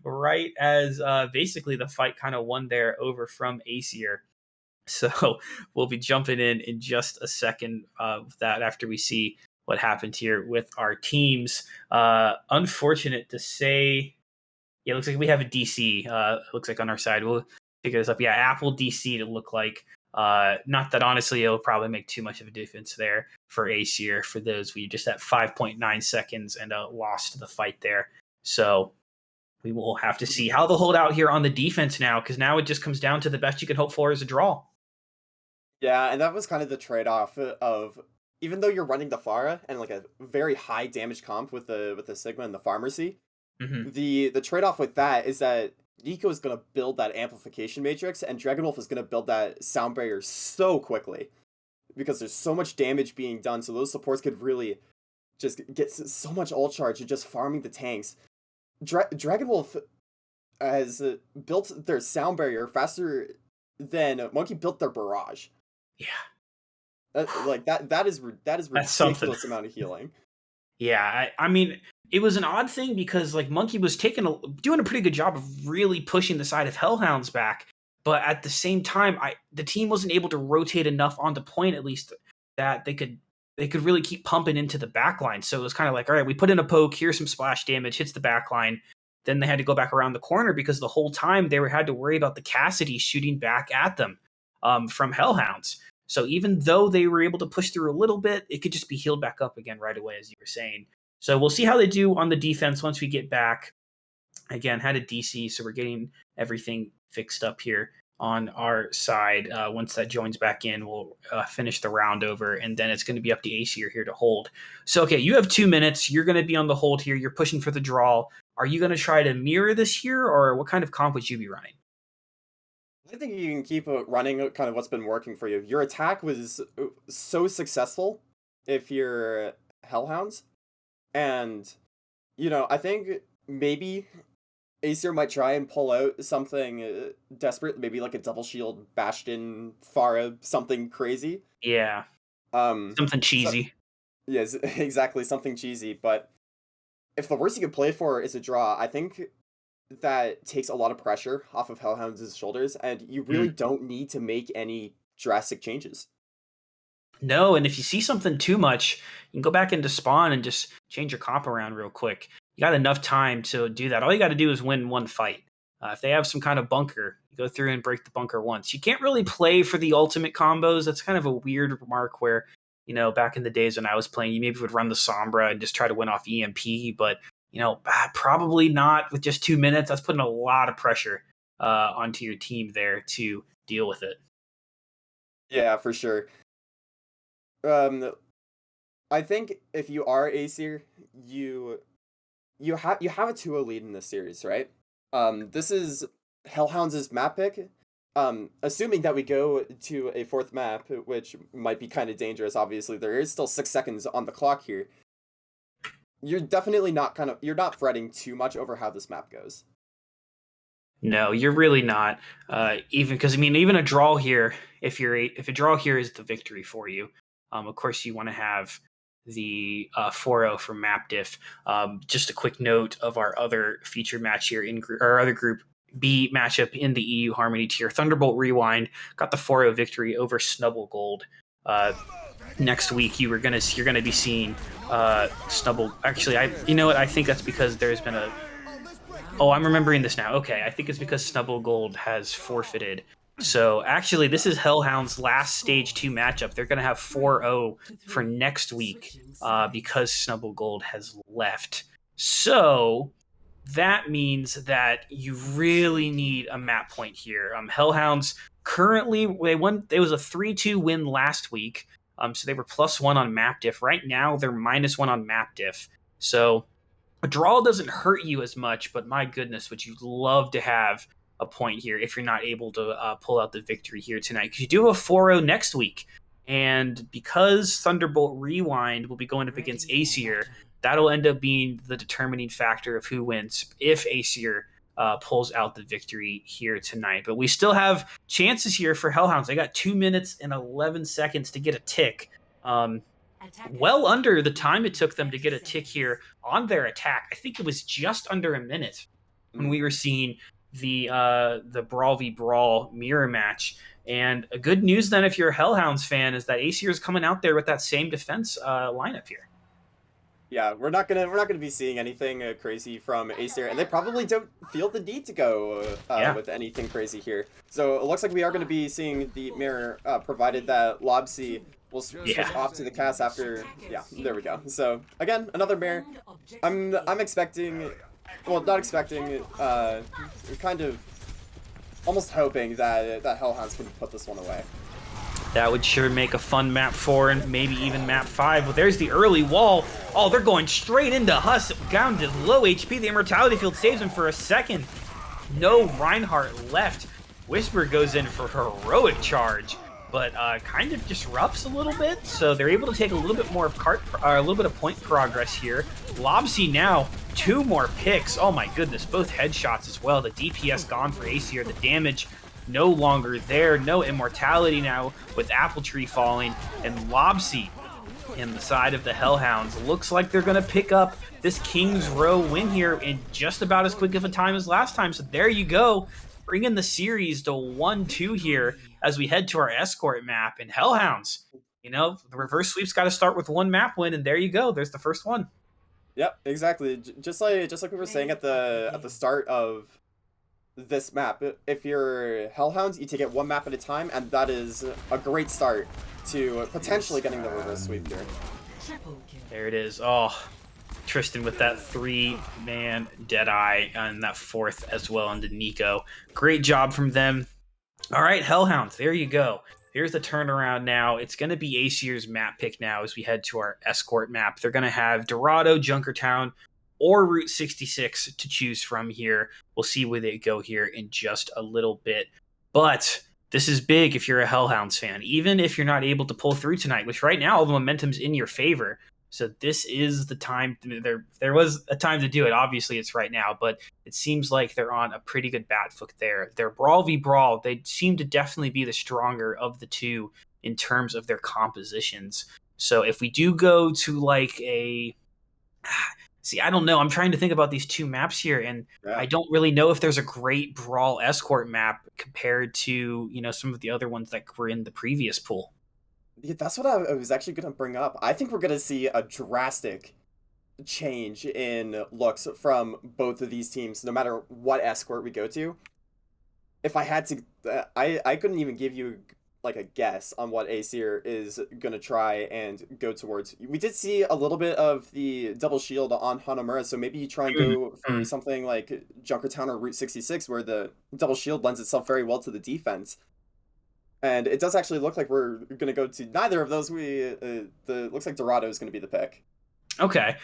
right as basically the fight kind of won there over from Aesir. So we'll be jumping in just a second of that after we see what happened here with our teams. Unfortunate to say, yeah, it looks like we have a DC. Looks like on our side. We'll figure this up. Yeah, Apple DC to look like. Not that honestly it'll probably make too much of a difference there for Aesir. For those, we just at 5.9 seconds and lost the fight there. So we will have to see how they'll hold out here on the defense now, because now it just comes down to the best you can hope for is a draw. Yeah, and that was kind of the trade-off of, even though you're running the Pharah and like a very high damage comp with the Sigma and the Pharmacy, the trade-off with that is that Nico is going to build that amplification matrix, and Dragonwolf is going to build that sound barrier so quickly, because there's so much damage being done, so those supports could really just get so much ult charge and just farming the tanks. Dragonwolf has built their sound barrier faster than Monkey built their barrage. Yeah. That is ridiculous amount of healing. Yeah, I mean, it was an odd thing because like Monkey was doing a pretty good job of really pushing the side of Hellhounds back, but at the same time, the team wasn't able to rotate enough onto point, at least, that they could really keep pumping into the backline. So it was kind of like, all right, we put in a poke, here's some splash damage, hits the backline. Then they had to go back around the corner because the whole time they had to worry about the Cassidy shooting back at them from Hellhounds. So even though they were able to push through a little bit, it could just be healed back up again right away, as you were saying. So we'll see how they do on the defense once we get back. Again, had a DC, so we're getting everything fixed up here on our side. Once that joins back in, we'll finish the round over, and then it's going to be up to Aesir here to hold. So, okay, you have 2 minutes. You're going to be on the hold here. You're pushing for the draw. Are you going to try to mirror this here, or what kind of comp would you be running? I think you can keep running kind of what's been working for you. Your attack was so successful if you're Hellhounds. And, I think maybe Aesir might try and pull out something desperate, maybe like a double shield Bastion, Pharah, something crazy. Yeah. Something cheesy. Yes, exactly, something cheesy. But if the worst you can play for is a draw, I think that takes a lot of pressure off of Hellhounds' shoulders, and you really don't need to make any drastic changes. No, and if you see something too much, you can go back into spawn and just change your comp around real quick. You got enough time to do that. All you got to do is win one fight. If they have some kind of bunker, you go through and break the bunker once. You can't really play for the ultimate combos. That's kind of a weird remark where, back in the days when I was playing, you maybe would run the Sombra and just try to win off EMP, but probably not with just 2 minutes. That's putting a lot of pressure onto your team there to deal with it. Yeah, for sure. I think if you are Aesir, you have a 2-0 lead in this series, right? This is Hellhounds' map pick. Assuming that we go to a fourth map, which might be kind of dangerous. Obviously, there is still 6 seconds on the clock here. You're definitely you're not fretting too much over how this map goes. No, you're really not. Even because even a draw here, if a draw here is the victory for you, of course you want to have the 4-0 from map diff. Just a quick note of our other featured match here our other group B matchup in the EU Harmony tier. Thunderbolt Rewind got the 4-0 victory over Snubble Gold. next week you're gonna be seeing Snubble. Actually, you know what? I think that's because there's been a. Oh, I'm remembering this now. Okay, I think it's because Snubble Gold has forfeited. So actually, this is Hellhound's last Stage 2 matchup. They're going to have 4-0 for next week because Snubble Gold has left. So that means that you really need a map point here. Hellhounds currently, they won. It was a 3-2 win last week. So they were +1 on map diff. Right now, they're -1 on map diff. So a draw doesn't hurt you as much, but my goodness, would you love to have a point here if you're not able to pull out the victory here tonight? Because you do have a 4-0 next week. And because Thunderbolt Rewind will be going up against Aesir, that'll end up being the determining factor of who wins if Aesir pulls out the victory here tonight. But we still have chances here for Hellhounds. They got 2 minutes and 11 seconds to get a tick. Well under the time it took them to get a tick here on their attack. I think it was just under a minute when we were seeing the Brawl v Brawl mirror match. And a good news then, if you're a Hellhounds fan, is that Aesir is coming out there with that same defense lineup here. Yeah, we're not gonna be seeing anything crazy from Aesir, and they probably don't feel the need to go with anything crazy here. So it looks like we are gonna be seeing the mirror, provided that Lobsy will switch off to the cast after. Yeah, there we go. So again, another mirror. I'm expecting, well, not expecting, kind of almost hoping that Hellhounds can put this one away. That would sure make a fun map 4 and maybe even map 5. Well, there's the early wall. Oh, they're going straight into Huss. Down to low HP. The Immortality Field saves him for a second. No Reinhardt left. Whisper goes in for heroic charge, but kind of disrupts a little bit. So they're able to take a little bit more of a little bit of point progress here. Lobsy now 2 more picks. Oh my goodness, both headshots as well. The DPS gone for Aesir. The damage no longer there. No immortality now with Apple Tree falling, and Lobsy in the side of the Hellhounds looks like they're going to pick up this King's Row win here in just about as quick of a time as last time. So there you go, bringing the series to 1-2 here as we head to our escort map. And Hellhounds, you know, the reverse sweep's got to start with 1 map win, and there you go, there's the first one. Yep, exactly. Just like we were saying at the start of this map, if you're Hellhounds, you take it 1 map at a time, and that is a great start to potentially getting the reverse sweep here. There it is. Oh, Tristan with that 3-man Deadeye, and that 4th as well into Nico. Great job from them. All right, Hellhounds, there you go. Here's the turnaround now. It's going to be Aesir's map pick now as we head to our escort map. They're going to have Dorado, Junkertown, or Route 66 to choose from here. We'll see where they go here in just a little bit. But this is big if you're a Hellhounds fan, even if you're not able to pull through tonight, which right now all the momentum's in your favor. So this is the time. There was a time to do it. Obviously, it's right now, but it seems like they're on a pretty good bat foot there. They're Brawl v Brawl. They seem to definitely be the stronger of the two in terms of their compositions. So if we do go to like a... See, I don't know. I'm trying to think about these 2 maps here, and I don't really know if there's a great Brawl escort map compared to, you know, some of the other ones that were in the previous pool. Yeah, that's what I was actually going to bring up. I think we're going to see a drastic change in looks from both of these teams, no matter what escort we go to. If I had to, I couldn't even give you like a guess on what Aesir is going to try and go towards. We did see a little bit of the double shield on Hanamura, so maybe you try and go for something like Junkertown or Route 66, where the double shield lends itself very well to the defense. And it does actually look like we're going to go to neither of those. Looks like Dorado is going to be the pick. Okay.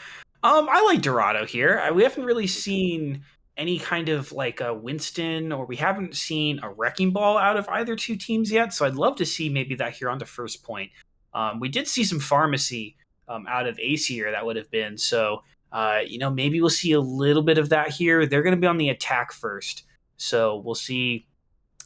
I like Dorado here. We haven't really seen any kind of like a Winston, or we haven't seen a Wrecking Ball out of either 2 teams yet. So I'd love to see maybe that here on the first point. We did see some Pharmacy out of Aesir, that would have been. So, you know, maybe we'll see a little bit of that here. They're going to be on the attack first. So we'll see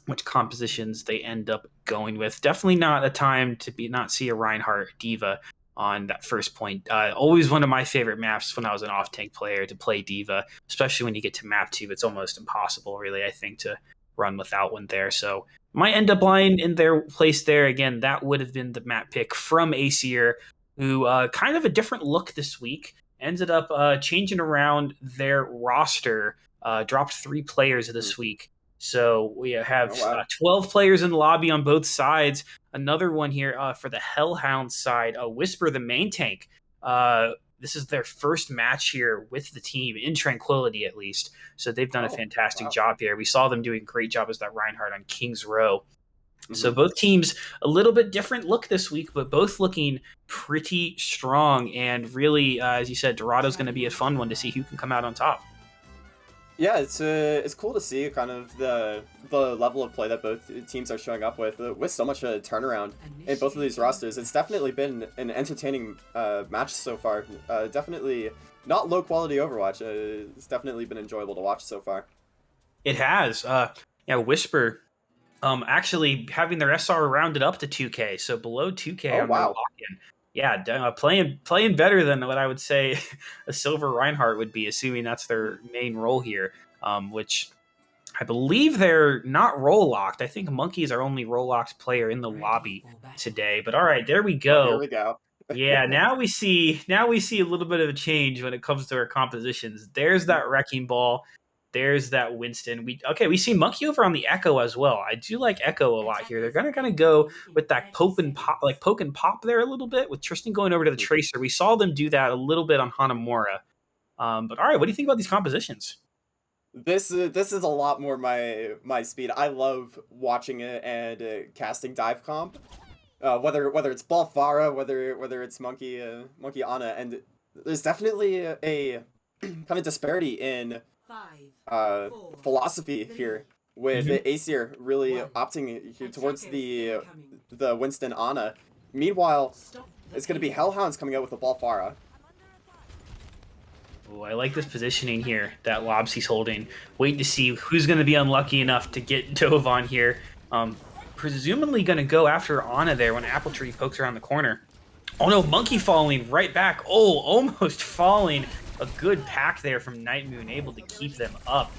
which compositions they end up going with. Definitely not a time to not see a Reinhardt Diva on that first point. Always one of my favorite maps when I was an off-tank player to play Diva, especially when you get to map 2. It's almost impossible, really, I think, to run without one there. So might end up lying in their place there. Again, that would have been the map pick from Aesir, who kind of a different look this week. Ended up changing around their roster, dropped 3 players this week. So we have 12 players in the lobby on both sides. Another one here for the Hellhounds side, Whisper, the main tank. This is their first match here with the team in Tranquility, at least. So they've done a fantastic job here. We saw them doing a great job as that Reinhardt on King's Row. So both teams a little bit different look this week, but both looking pretty strong. And really, as you said, Dorado's going to be a fun one to see who can come out on top. Yeah, it's cool to see kind of the level of play that both teams are showing up with so much turnaround in both of these rosters. It's definitely been an entertaining match so far. Definitely not low quality Overwatch. It's definitely been enjoyable to watch so far. It has. Whisper actually having their SR rounded up to 2K, so below 2K on their lock-in. Yeah, playing better than what I would say a Silver Reinhardt would be, assuming that's their main role here, which I believe they're not role locked. I think Monkey is our only role locked player in the lobby today. But all right, there we go. Here we go. Yeah, now we see a little bit of a change when it comes to our compositions. There's that Wrecking Ball. There's that Winston. We see Monkey over on the Echo as well. I do like Echo a lot here. They're gonna go with that poke and pop there a little bit with Tristan going over to the Tracer. We saw them do that a little bit on Hanamura. But all right, what do you think about these compositions? This is a lot more my speed. I love watching it and casting dive comp. Whether it's Balfara, whether it's Monkey Ana, and there's definitely a kind of disparity in philosophy here with Aesir really opting here towards the Winston Ana. Meanwhile, it's going to be Hellhounds coming out with the Balfara. Oh, I like this positioning here that Lobsy's holding. Waiting to see who's going to be unlucky enough to get Dove on here. Presumably going to go after Ana there when Apple Tree pokes around the corner. Oh no, Monkey falling right back. Oh, almost falling. A good pack there from Night Moon, able to keep them up.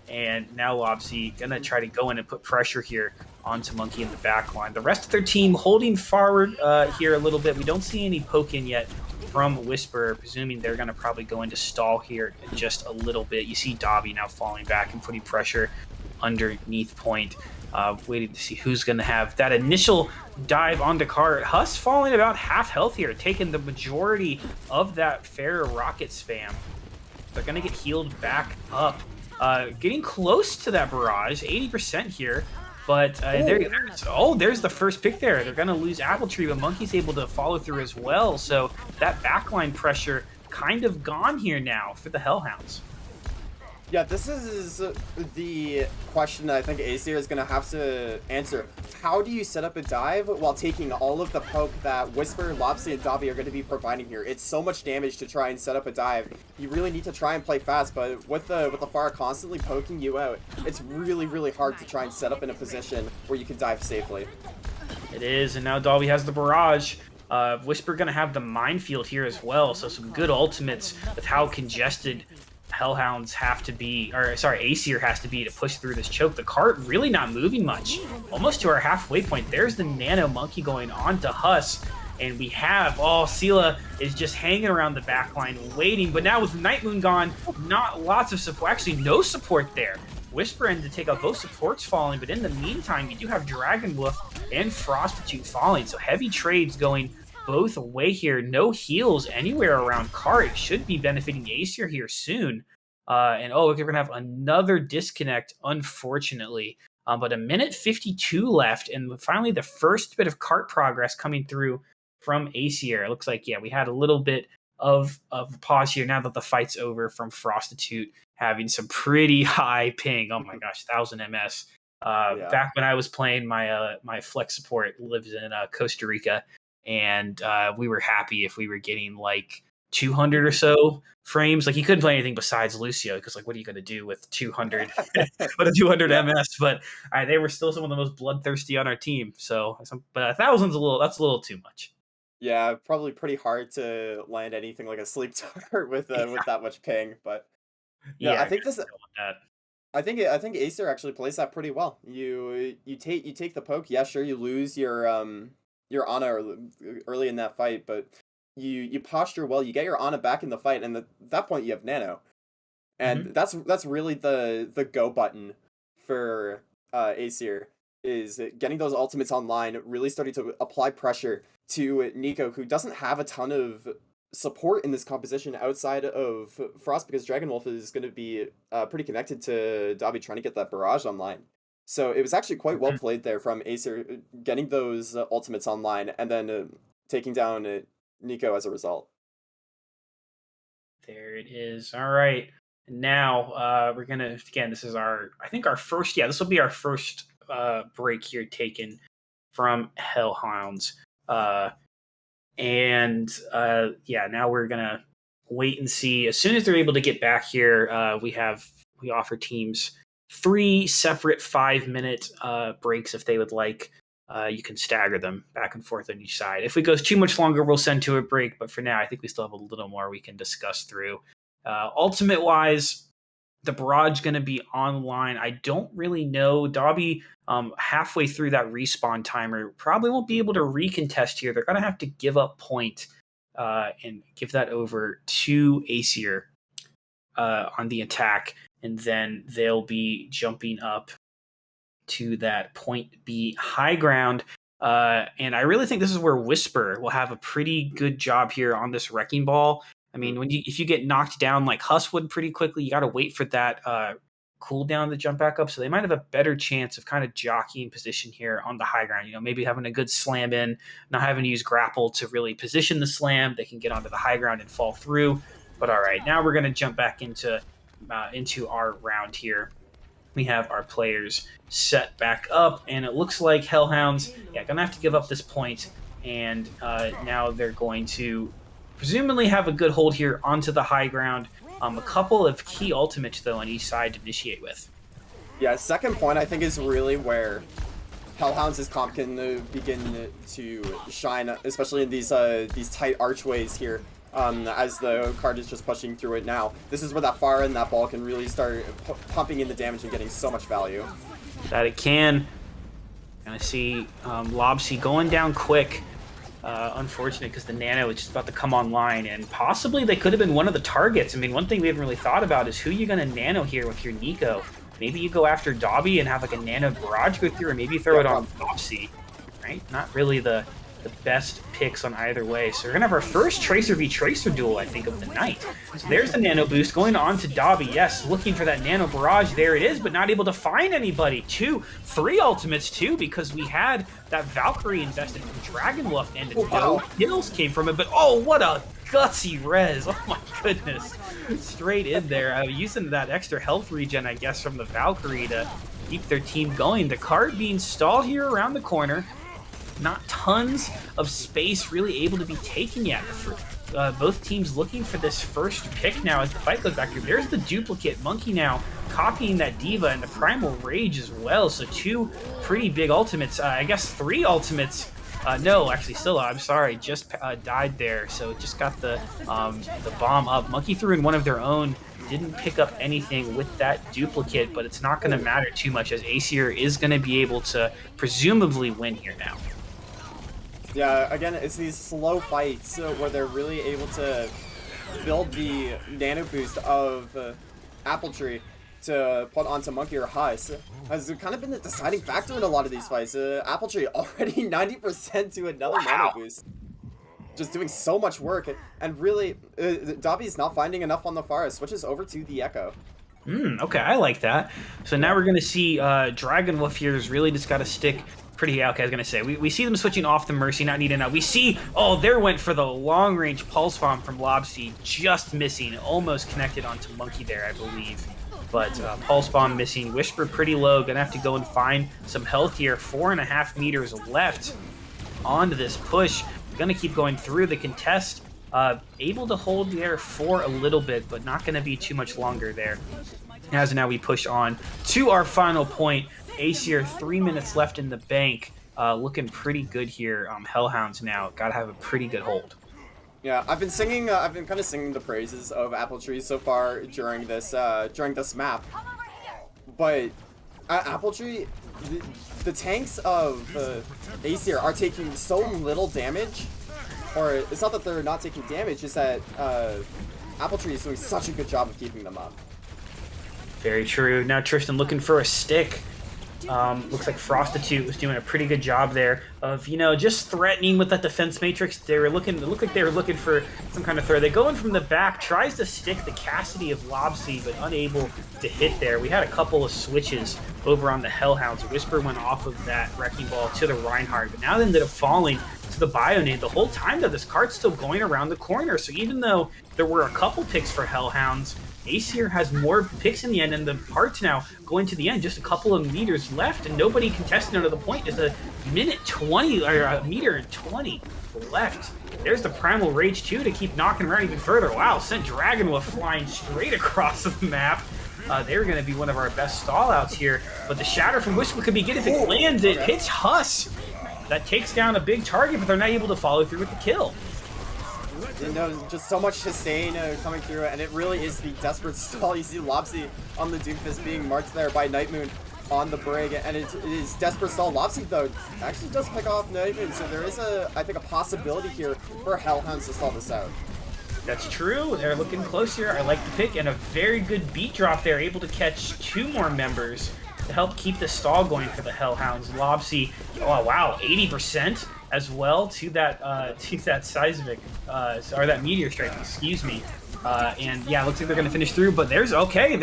And now Lobsy going to try to go in and put pressure here onto Monkey in the back line. The rest of their team holding forward here a little bit. We don't see any poke in yet from Whisper, presuming they're going to probably go into stall here in just a little bit. You see Dobby now falling back and putting pressure underneath point. Waiting to see who's going to have that initial dive onto cart. Huss falling about half health here, taking the majority of that fair rocket spam. They're going to get healed back up. Getting close to that barrage, 80% here. But there's the first pick there. They're going to lose Apple Tree, but Monkey's able to follow through as well. So that backline pressure kind of gone here now for the Hellhounds. Yeah, this is the question that I think Aesir is going to have to answer. How do you set up a dive while taking all of the poke that Whisper, Lobsy, and Dobby are going to be providing here? It's so much damage to try and set up a dive. You really need to try and play fast, but with the Pharah constantly poking you out, it's really, really hard to try and set up in a position where you can dive safely. It is, and now Dobby has the barrage. Whisper going to have the minefield here as well, so some good ultimates with how congested Hellhounds have to be, Aesir has to be to push through this choke. The cart really not moving much. Almost to our halfway point. There's the Nano Monkey going on to Huss. And we have, Sela is just hanging around the backline waiting. But now with Night Moon gone, not lots of support. Actually, no support there. Whisper ended to take out both supports falling. But in the meantime, you do have Dragon Wolf and Prostitute falling. So heavy trades going both away here. No heals anywhere around cart. Should be benefiting Aesir here soon. We're going to have another disconnect, unfortunately. But a minute 52 left, and finally the first bit of cart progress coming through from Aesir. It looks like, we had a little bit of pause here now that the fight's over from Prostitute having some pretty high ping. Oh my gosh, 1000 MS. Back when I was playing, my flex support lives in Costa Rica, and we were happy if we were getting like 200 or so frames. Like, he couldn't play anything besides Lucio, because what are you going to do with 200 with a 200 MS? But they were still some of the most bloodthirsty on our team. So, but 1000's that's a little too much. Yeah, probably pretty hard to land anything like a sleep dart with that much ping. But I think this. I think Aesir actually plays that pretty well. You take the poke. Yeah, sure, you lose your Ana early in that fight, but you posture well. You get your Ana back in the fight, and at that point you have Nano, and that's really the go button for Aesir, is getting those ultimates online, really starting to apply pressure to Nico, who doesn't have a ton of support in this composition outside of Frost, because Dragonwolf is going to be pretty connected to Dobby trying to get that barrage online. So it was actually quite well played there from Aesir, getting those ultimates online and then taking down Nico as a result. There it is. All right. Now we're going to, again, this is our first, this will be our first break here taken from Hellhounds. Now we're gonna wait and see. As soon as they're able to get back here, we offer teams 3 separate 5-minute breaks if they would like. You can stagger them back and forth on each side. If it goes too much longer, we'll send to a break. But for now, I think we still have a little more we can discuss through. Ultimate wise, the barrage going to be online. I don't really know. Dobby, halfway through that respawn timer, probably won't be able to recontest here. They're going to have to give up point and give that over to Aesir on the attack. And then they'll be jumping up to that point B high ground. And I really think this is where Whisper will have a pretty good job here on this wrecking ball. I mean, if you get knocked down like Huss would pretty quickly, you got to wait for that cooldown to jump back up. So they might have a better chance of kind of jockeying position here on the high ground. Maybe having a good slam in, not having to use grapple to really position the slam. They can get onto the high ground and fall through. But all right, now we're going to jump back into our round here. We have our players set back up, and it looks like Hellhounds, going to have to give up this point. And now they're going to presumably have a good hold here onto the high ground. A couple of key ultimates, though, on each side to initiate with. Yeah, second point, I think, is really where Hellhounds' comp can begin to shine, especially in these tight archways here, as the card is just pushing through it now. This is where that fire and that ball can really start pumping in the damage and getting so much value. That it can. Gonna see Lobsy going down quick. Unfortunate because the Nano is just about to come online, and possibly they could have been one of the targets. I mean, one thing we haven't really thought about is who you're going to Nano here with your Nico. Maybe you go after Dobby and have like a Nano barrage go through, or maybe you throw it on Lobsy, right? Not really the best picks on either way. So we're going to have our first Tracer v Tracer duel, I think, of the night. So there's the Nano boost going on to Dobby. Yes, looking for that Nano barrage. There it is, but not able to find anybody. 3 ultimates, too, because we had that Valkyrie invested from Dragonwolf, and no kills came from it. But, oh, what a gutsy res. Oh, my goodness. Straight in there. Using that extra health regen, I guess, from the Valkyrie to keep their team going. The card being stalled here around the corner. Not tons of space really able to be taken yet. For both teams looking for this first pick now as the fight goes back here. There's the duplicate Monkey now copying that Diva and the Primal Rage as well. So 2 pretty big ultimates. I guess 3 ultimates. No, actually Scylla, I'm sorry, just died there. So just got the bomb up. Monkey threw in one of their own. Didn't pick up anything with that duplicate, but it's not going to matter too much as Aesir is going to be able to presumably win here now. Yeah, again, it's these slow fights where they're really able to build the nano boost of Apple Tree to put onto Monkey or Huss. Has kind of been the deciding factor in a lot of these fights. Apple Tree already 90% to another nano boost. Just doing so much work, and really, Dobby's not finding enough on the far, switches over to the Echo. Okay, I like that. So now we're going to see Dragonwolf here has really just got to stick pretty, okay, I was going to say, we see them switching off the Mercy, not needing now. We see, there went for the long-range Pulse Bomb from Lobsy, just missing, almost connected onto Monkey there, I believe. But Pulse Bomb missing, Whisper pretty low, going to have to go and find some health here. 4.5 meters left onto this push. Going to keep going through the contest. Able to hold there for a little bit, but not going to be too much longer there. As now we push on to our final point. Aesir, 3 minutes left in the bank. Looking pretty good here. Hellhounds now got to have a pretty good hold. Yeah, I've been kind of singing the praises of Apple Tree so far during this map. but at Apple Tree, the tanks of Aesir are taking so little damage, or it's not that they're not taking damage, it's that Apple Tree is doing such a good job of keeping them up. Very true. Now Tristan looking for a stick. Looks like Frostitute was doing a pretty good job there of, just threatening with that defense matrix. It looked like they were looking for some kind of throw. They go in from the back, tries to stick the Cassidy of Lobsy, but unable to hit there. We had a couple of switches over on the Hellhounds. Whisper went off of that Wrecking Ball to the Reinhardt, but now they ended up falling to the Bionade. The whole time, though, this cart's still going around the corner. So even though there were a couple picks for Hellhounds, Aesir has more picks in the end, and the part's now going to the end. Just a couple of meters left, and nobody contested under the point. Just a minute 20, or a meter and 20 left. There's the Primal Rage 2 to keep knocking around even further. Wow, sent Dragonwolf flying straight across the map. They're going to be one of our best stall outs here. But the Shatter from Whisper could be good if it lands. It hits Huss. That takes down a big target, but they're not able to follow through with the kill. Just so much Hussein coming through, and it really is the desperate stall. You see Lobsy on the Doomfist being marked there by Nightmoon on the Brig, and it is desperate stall. Lobsy, though, actually does pick off Nightmoon, so there is, I think, a possibility here for Hellhounds to stall this out. That's true. They're looking close here. I like the pick, and a very good beat drop there, able to catch 2 more members to help keep the stall going for the Hellhounds. Lobsy, oh wow, 80% as well to that seismic, or that meteor strike, excuse me. And yeah, looks like they're going to finish through, but they're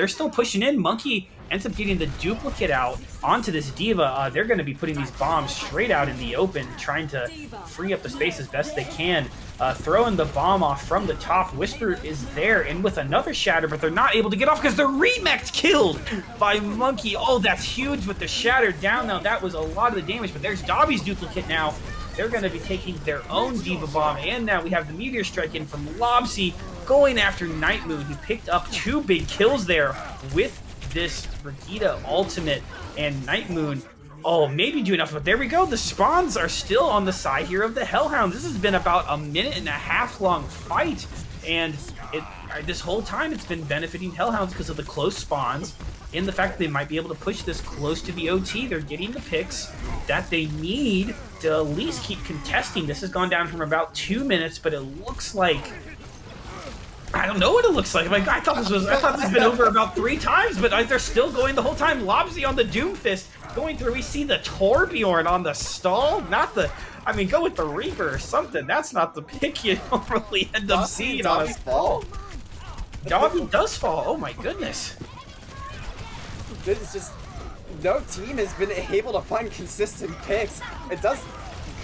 still pushing in. Monkey ends up getting the duplicate out onto this Diva. They're going to be putting these bombs straight out in the open, trying to free up the space as best they can. Throwing the bomb off from the top. Whisper is there, and with another Shatter, but they're not able to get off because they're remexed killed by Monkey. Oh, that's huge with the Shatter down now. That was a lot of the damage, but there's Dobby's duplicate now. They're going to be taking their own Diva Bomb, and now we have the Meteor Strike in from Lobsy going after Nightmoon. He picked up 2 big kills there with this Brigitte ultimate, and Nightmoon, maybe do enough, but there we go. The spawns are still on the side here of the Hellhounds. This has been about a minute and a half long fight, and this whole time it's been benefiting Hellhounds because of the close spawns and the fact that they might be able to push this close to the OT. They're getting the picks that they need to at least keep contesting. This has gone down from about 2 minutes, but it looks like, I don't know what it looks like. I thought this had been over about 3 times, but they're still going the whole time. Lobsy on the Doomfist going through. We see the Torbjorn on the stall, go with the Reaper or something. That's not the pick you normally end up seeing on a stall. Dobby does fall. Oh my goodness. It's just, no team has been able to find consistent picks. It does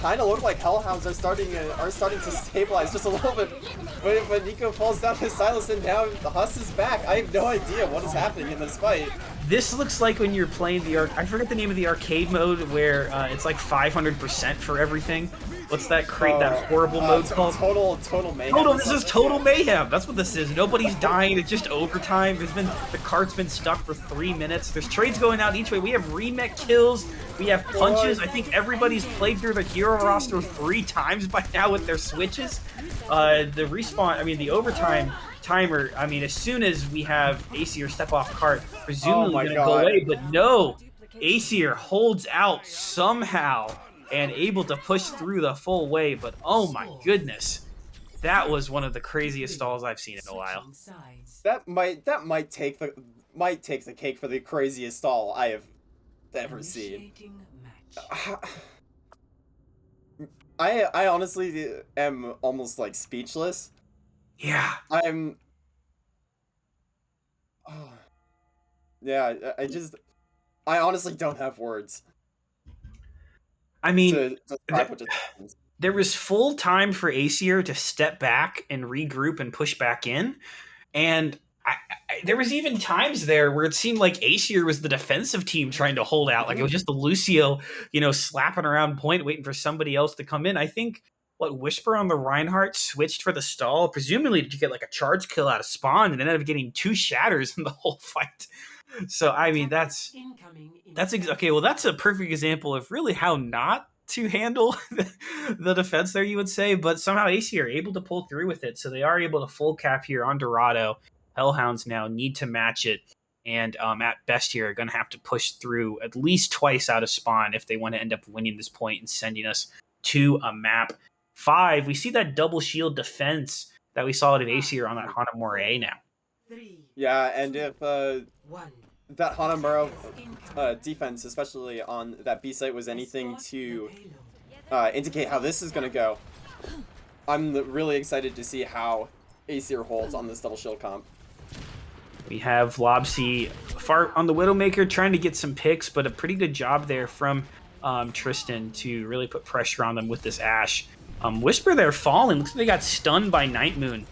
kind of look like Hellhounds are starting to stabilize just a little bit. When Nico falls down to Silas, and now the Huss is back. I have no idea what is happening in this fight. This looks like when you're playing I forget the name of the arcade mode where it's like 500% for everything. What's that that horrible mode called? Total mayhem. This is total mayhem. That's what this is. Nobody's dying. It's just overtime. The cart's been stuck for 3 minutes. There's trades going out each way. We have remech kills. We have punches. I think everybody's played through the hero roster 3 times by now with their switches. The overtime timer, as soon as we have Aesir step off cart, presumably going to go away, but no, Aesir holds out somehow and able to push through the full way, but oh my goodness, that was one of the craziest stalls I've seen in a while. That might take the cake for the craziest stall I have ever seen. I honestly am almost like speechless. Yeah. I honestly don't have words. There was full time for Aesir to step back and regroup and push back in, and there was even times there where it seemed like Aesir was the defensive team trying to hold out. Like it was just the Lucio, slapping around point, waiting for somebody else to come in. I think Whisper on the Reinhardt switched for the stall, presumably to get like a charge kill out of spawn, and ended up getting 2 shatters in the whole fight. So that's okay. Well, that's a perfect example of really how not to handle the defense there, you would say. But somehow Aesir are able to pull through with it, so they are able to full cap here on Dorado. Hellhounds now need to match it, and at best here are going to have to push through at least twice out of spawn if they want to end up winning this point and sending us to a map 5. We see that double shield defense that we saw at Aesir on that Hanamura now. Yeah, and if that Hanamura defense, especially on that B site, was anything to indicate how this is going to go, I'm really excited to see how Aesir holds on this double shield comp. We have Lobsy far on the Widowmaker trying to get some picks, but a pretty good job there from Tristan to really put pressure on them with this Ashe. Whisper there falling. Looks like they got stunned by Night Moon.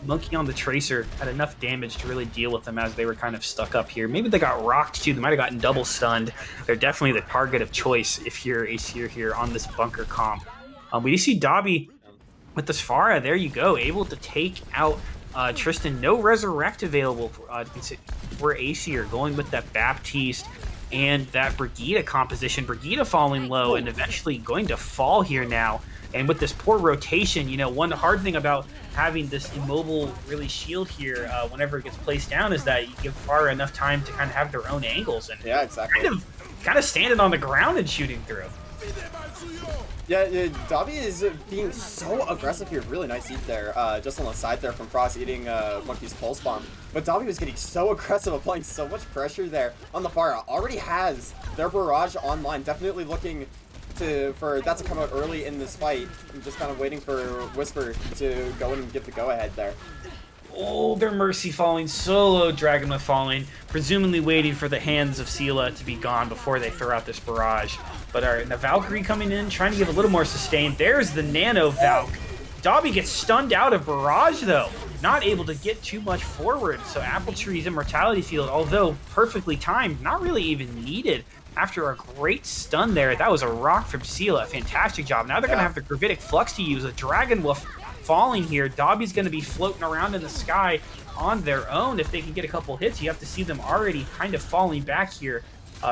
Monkey on the Tracer had enough damage to really deal with them as they were kind of stuck up here. Maybe they got rocked too. They might have gotten double stunned. They're definitely the target of choice if you're Aesir here on this bunker comp. We do see Dobby with the Sfara. There you go. Able to take out Tristan. No Resurrect available for Aesir. Going with that Baptiste and that Brigida composition. Brigida falling low and eventually going to fall here now. And with this poor rotation, you know, one hard thing about having this immobile really shield here whenever it gets placed down is that you give Pharah enough time to kind of have their own angles and yeah, exactly. kind of standing on the ground and shooting through. Yeah, Dobby is being so aggressive here. Really nice eat there, just on the side there from Frost eating Monkey's Pulse Bomb. But Dobby was getting so aggressive, applying so much pressure there on the Pharah. Already has their barrage online, definitely looking for that to come out early in this fight. I'm just kind of waiting for Whisper to go in and give the go-ahead there. Oh, their Mercy falling so low, Dragonma falling, presumably waiting for the hands of Sela to be gone before they throw out this barrage. But the Valkyrie coming in, trying to give a little more sustain. There's the Nano Valk. Dobby gets stunned out of barrage, though. Not able to get too much forward. So Apple Tree's Immortality Field, although perfectly timed, not really even needed. After a great stun there, that was a rock from Sela. Fantastic job. Now they're going to have the Gravitic Flux to use. A Dragon Wolf falling here. Dobby's going to be floating around in the sky on their own. If they can get a couple hits, you have to see them already kind of falling back here.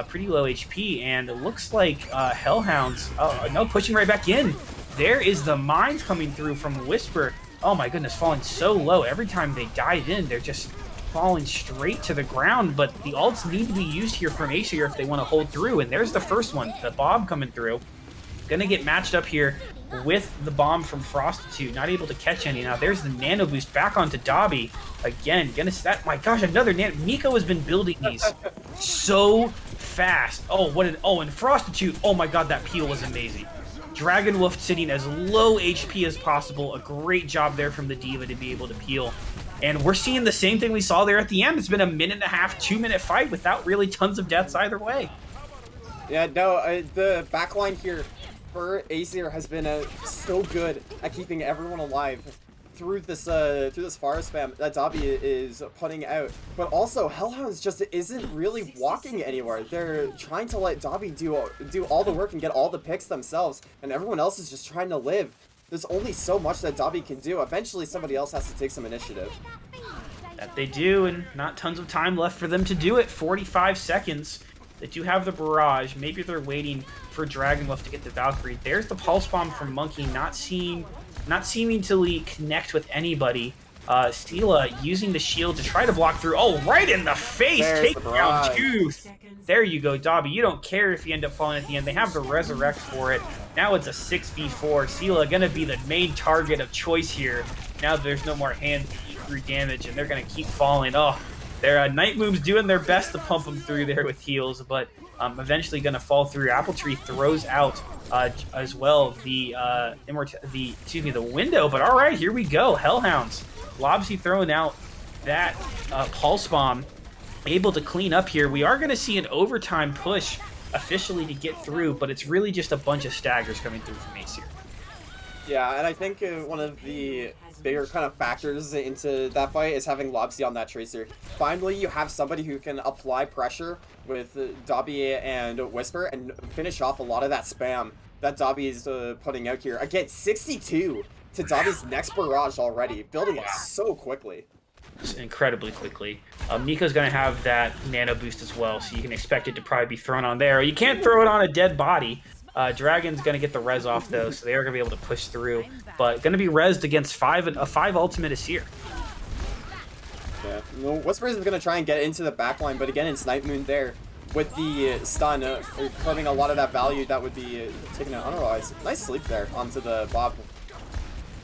Pretty low HP. And it looks like Hellhounds, no, pushing right back in. There is the mines coming through from Whisper. Oh my goodness, falling so low. Every time they dive in, they're just falling straight to the ground, but the ults need to be used here from Aesir if they want to hold through, and there's the first one, the Bob coming through. Gonna get matched up here with the bomb from Frostitude, not able to catch any. Now there's the Nano Boost back onto Dobby. Again, my gosh, another Nano. Nico has been building these so fast. Oh, and Frostitude, oh my god, that peel was amazing. Dragon Wolf sitting as low HP as possible. A great job there from the D.Va to be able to peel. And we're seeing the same thing we saw there at the end. It's been a 1.5, 2-minute fight without really tons of deaths either way. Yeah, no, the backline here for Aesir has been so good at keeping everyone alive through this fire spam that Dobby is putting out. But also, Hellhounds just isn't really walking anywhere. They're trying to let Dobby do all the work and get all the picks themselves, and everyone else is just trying to live. There's only so much that Dobby can do. Eventually, somebody else has to take some initiative. That they do, and not tons of time left for them to do it. 45 seconds. They do have the barrage. Maybe they're waiting for Dragon Wolf to get the Valkyrie. There's the Pulse Bomb from Monkey, not seeming to connect with anybody. Stila using the shield to try to block through. Oh, right in the face! Take down Tooth! There you go, Dobby. You don't care if you end up falling at the end. They have the Resurrect for it. Now it's a 6v4. Sela gonna be the main target of choice here. Now there's no more hands to eat through damage, and they're gonna keep falling. Oh, their Night Moon's doing their best to pump them through there with heals, but eventually gonna fall through. Apple Tree throws out as well the window. But all right, here we go. Hellhounds. Lobsy throwing out that Pulse Bomb. Able to clean up here. We are going to see an overtime push officially to get through, but it's really just a bunch of staggers coming through from Aesir. Yeah, and I think one of the bigger kind of factors into that fight is having Lobsy on that Tracer. Finally, you have somebody who can apply pressure with Dobby and Whisper and finish off a lot of that spam that Dobby is putting out here. Again, 62 to Dobby's next barrage already, building it so quickly. Incredibly quickly. Nico's going to have that Nano Boost as well, so you can expect it to probably be thrown on there. You can't throw it on a dead body. Dragon's going to get the res off, though, so they are going to be able to push through. But going to be resed against a 5 ultimate Aesir. Yeah. No, Whisper is going to try and get into the backline, but again, it's Night Moon there with the stun, carving a lot of that value that would be taken out otherwise. Nice sleep there onto the Bob.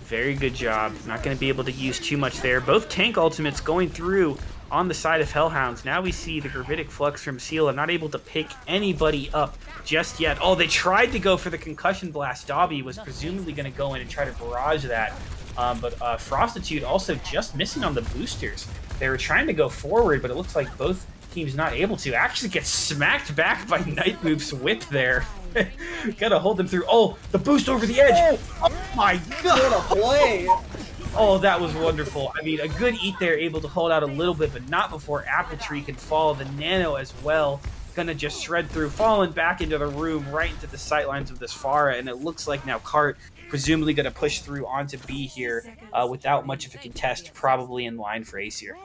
Very good job. Not going to be able to use too much there. Both tank ultimates going through on the side of Hellhounds. Now we see the Gravitic Flux from Seal. Not able to pick anybody up just yet. Oh, they tried to go for the Concussion Blast. Dobby was presumably going to go in and try to barrage that. But Prostitute also just missing on the boosters. They were trying to go forward, but it looks like both teams not able to. Actually get smacked back by Night Move's whip there. Gotta hold them through. Oh, the boost over the edge. Oh my god. What a play. Oh, that was wonderful. I mean, a good eat there, able to hold out a little bit, but not before Apple Tree can fall. The Nano as well, gonna just shred through, falling back into the room, right into the sightlines of this Pharah, and it looks like now Cart presumably gonna push through onto B here without much of a contest, probably in line for Aesir.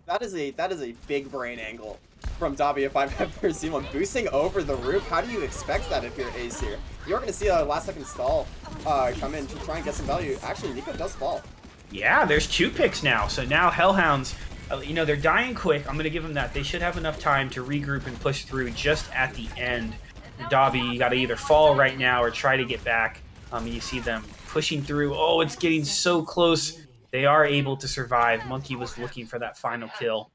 That is a big brain angle from Dobby if I've ever seen one. Boosting over the roof, how do you expect that if you're Aesir? You're going to see a last second stall come in to try and get some value. Actually, Nico does fall. Yeah, there's 2 picks now. So now Hellhounds, you know, they're dying quick. I'm going to give them that. They should have enough time to regroup and push through just at the end. Dobby, you got to either fall right now or try to get back. You see them pushing through. Oh, it's getting so close. They are able to survive. Monkey was looking for that final kill.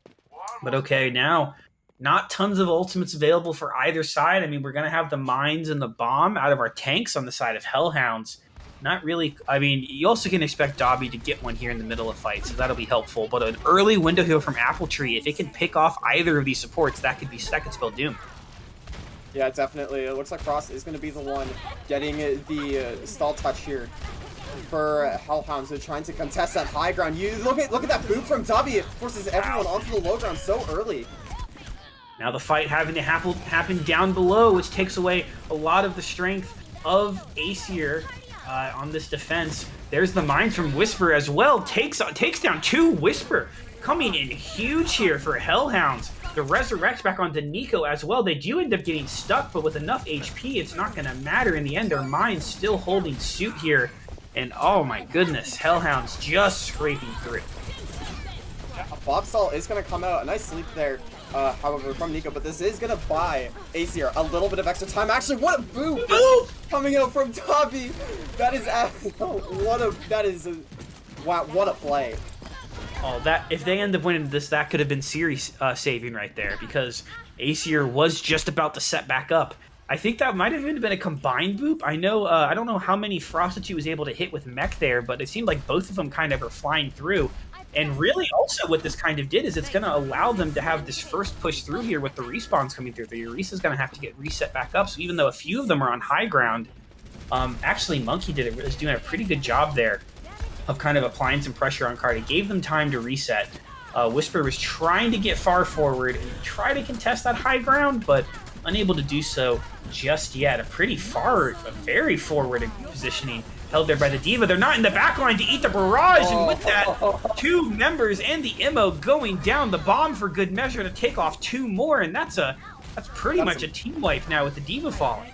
But okay, now not tons of ultimates available for either side. I mean, we're going to have the mines and the bomb out of our tanks on the side of Hellhounds. Not really. I mean, you also can expect Dobby to get one here in the middle of fight, so that'll be helpful. But an early window here from Apple Tree, if it can pick off either of these supports, that could spell doom. Yeah, definitely. It looks like Frost is going to be the one getting the stall touch here for Hellhounds. They're trying to contest that high ground. You look at that boot from Dobby. It forces everyone onto the low ground so early. Now the fight having to happen down below, which takes away a lot of the strength of Aesir on this defense. There's the mines from Whisper as well. Takes down 2 Whisper. Coming in huge here for Hellhounds. The Resurrect's back onto Nico as well. They do end up getting stuck, but with enough HP, it's not going to matter in the end. Their mines still holding suit here. And oh my goodness, Hellhounds just scraping through. A Bob stall is going to come out. A nice sleep there, however, from Nico. But this is going to buy Aesir a little bit of extra time. Actually, what a boot coming out from Dobby. That is wow, what a play. Oh, that if they end up winning this, that could have been series saving right there, because Aesir was just about to set back up. I think that might have even been a combined boop. I know, I don't know how many Prostitute was able to hit with mech there, but it seemed like both of them kind of are flying through. And really also what this kind of did is it's going to allow them to have this first push through here with the respawns coming through. The Euresa's going to have to get reset back up. So even though a few of them are on high ground, actually Monkey is doing a pretty good job there of kind of applying some pressure on Card. It gave them time to reset. Whisper was trying to get far forward and try to contest that high ground, but unable to do so just yet. A very forward positioning held there by the D.Va. They're not in the back line to eat the barrage, and with that, 2 members and the Immo going down. The bomb for good measure to take off 2 more, and that's pretty much a team wipe now with the D.Va falling.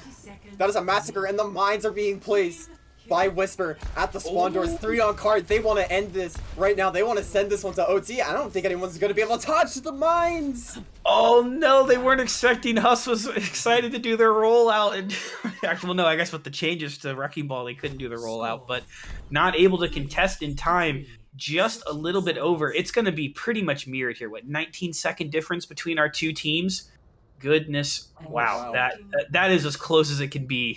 That is a massacre, and the mines are being placed by Whisper at the spawn doors. 3 on Card. They want to end this right now. They want to send this one to OT. I don't think anyone's going to be able to touch the mines. Oh no, they weren't expecting. Huss was excited to do their rollout, and actually, well, no, I guess with the changes to Wrecking Ball, they couldn't do the rollout, but not able to contest in time. Just a little bit over. It's going to be pretty much mirrored here. What, 19-second difference between our 2 teams? Goodness, wow. That is as close as it can be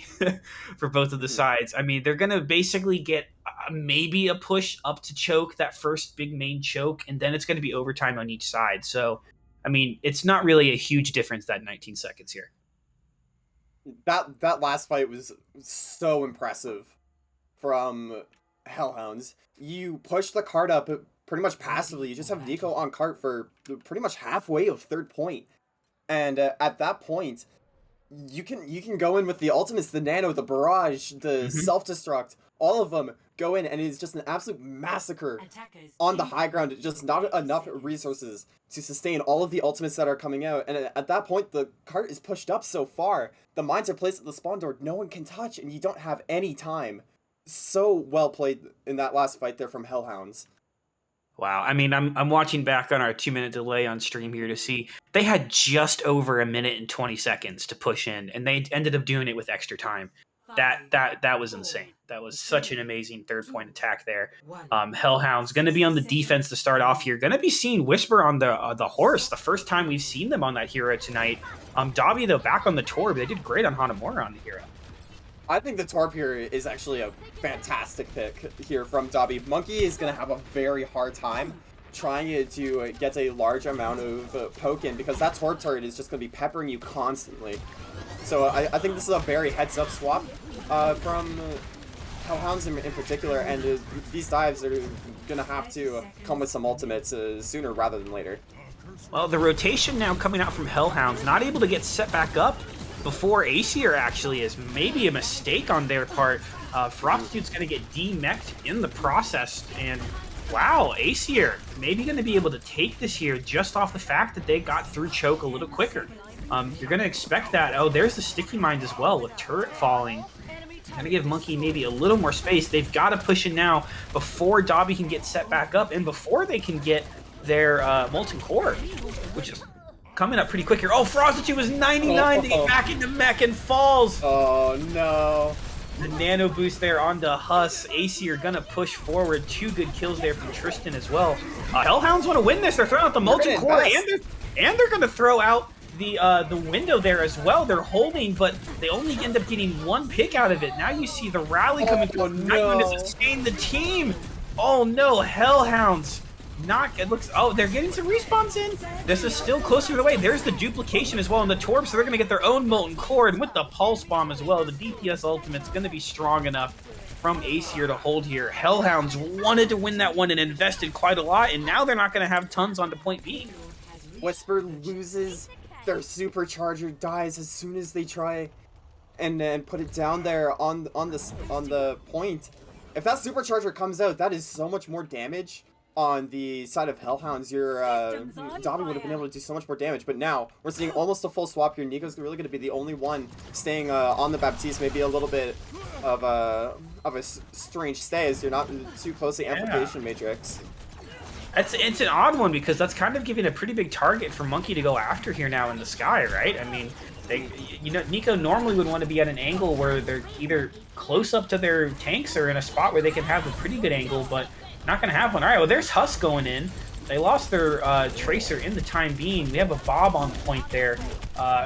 for both of the sides. I mean, they're going to basically get maybe a push up to choke, that first big main choke, and then it's going to be overtime on each side. So, I mean, it's not really a huge difference, that 19 seconds here. That last fight was so impressive from Hellhounds. You push the card up pretty much passively. You just have Nico on cart for pretty much halfway of 3rd point. And at that point, you can go in with the ultimates, the nano, the barrage, the self-destruct, all of them go in, and it's just an absolute massacre on the high ground. Just not enough resources to sustain all of the ultimates that are coming out. And at that point, the cart is pushed up so far, the mines are placed at the spawn door, no one can touch, and you don't have any time. So well played in that last fight there from Hellhounds. Wow. I mean, I'm watching back on our 2-minute delay on stream here to see they had just over a minute and 20 seconds to push in, and they ended up doing it with extra time. That was insane. That was such an amazing 3rd point attack there. Hellhounds going to be on the defense to start off here. Going to be seeing Whisper on the horse. The first time we've seen them on that hero tonight. Dabi though back on the Torb. They did great on Hanamura on the hero. I think the Torp here is actually a fantastic pick here from Dabi. Monkey is going to have a very hard time trying to get a large amount of poke in because that Torp turret is just going to be peppering you constantly. So I think this is a very heads-up swap from Hellhounds in particular, and these dives are going to have to come with some ultimates sooner rather than later. Well, the rotation now coming out from Hellhounds, not able to get set back up before Aesir actually is maybe a mistake on their part. Frostitude's going to get de-mech'd in the process, and wow, Aesir maybe going to be able to take this here just off the fact that they got through choke a little quicker. You're going to expect that. Oh, there's the sticky mine as well with turret falling. Going to give Monkey maybe a little more space. They've got to push in now before Dabi can get set back up and before they can get their Molten Core, which is coming up pretty quick here. Oh, Frostitude was 99 to get back into mech and falls. Oh, no. The nano boost there onto Huss. Aesir gonna push forward. 2 good kills there from Tristan as well. Hellhounds want to win this. They're throwing out the Molten Core, and they're gonna throw out the window there as well. They're holding, but they only end up getting 1 pick out of it. Now you see the rally coming through. Not going to sustain the team. Oh no, Hellhounds. Not it looks. Oh, they're getting some respawns in. This is still closer to the way. There's the duplication as well in the Torb, so they're going to get their own Molten Core, and with the Pulse Bomb as well, the DPS ultimate's going to be strong enough from Aesir to hold here. Hellhounds wanted to win that one and invested quite a lot, and now they're not going to have tons onto point B. Whisper loses their supercharger, dies as soon as they try and then put it down there on the point. If that supercharger comes out, that is so much more damage. On the side of Hellhounds, your Dabi would have been able to do so much more damage, but now we're seeing almost a full swap here. Nico's really going to be the only one staying on the Baptiste. Maybe a little bit of a strange stay as you're not too close to Amplification Matrix. It's an odd one because that's kind of giving a pretty big target for Monkey to go after here now in the sky, right? I mean, Nico normally would want to be at an angle where they're either close up to their tanks or in a spot where they can have a pretty good angle, but not going to have one. All right, well, there's Huss going in. They lost their Tracer in the time being. We have a Bob on point there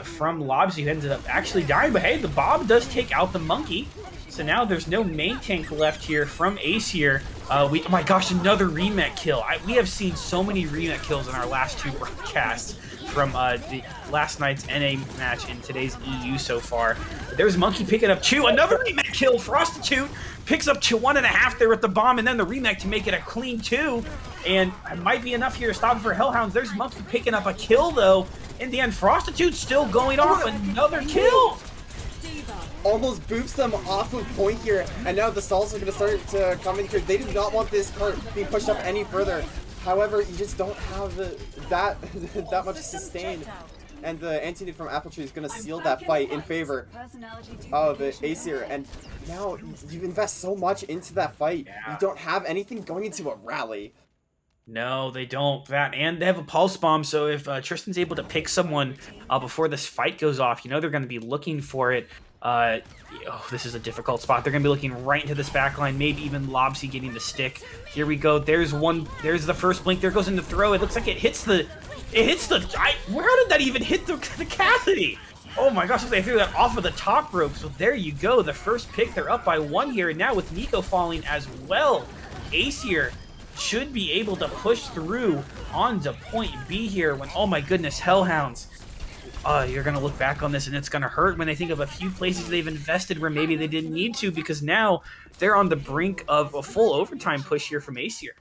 from Lobsy, who ended up actually dying. But hey, the Bob does take out the Monkey. So now there's no main tank left here from Aesir. Oh my gosh, another remech kill. We have seen so many remech kills in our last 2 broadcasts from the last night's NA match and today's EU so far. There's Monkey picking up 2. Another remech kill. Frostitude picks up to 1.5 there with the bomb, and then the remech to make it a clean 2. And it might be enough here to stop it for Hellhounds. There's Monkey picking up a kill, though. In the end, Prostitute's still going off. Another kill. Almost boops them off of point here, and now the stalls are going to start to come in here. They do not want this cart being pushed up any further. However, you just don't have that much sustain. And the anti-nuke from Apple Tree is going to seal that fight in favor of Aesir. And now you invest so much into that fight. You don't have anything going into a rally. No, they don't. And they have a pulse bomb, so if Tristan's able to pick someone before this fight goes off, you know they're going to be looking for it. This is a difficult spot. They're going to be looking right into this backline, maybe even Lobsy getting the stick. Here we go. There's the first blink. There goes into throw. It looks like it hits the... Where did that even hit the Cassidy? Oh my gosh, they threw that off of the top rope. So there you go. The first pick, they're up by 1 here. And now with Nico falling as well, Aesir should be able to push through onto point B here when, oh my goodness, Hellhounds. You're going to look back on this and it's going to hurt when they think of a few places they've invested where maybe they didn't need to, because now they're on the brink of a full overtime push here from Aesir.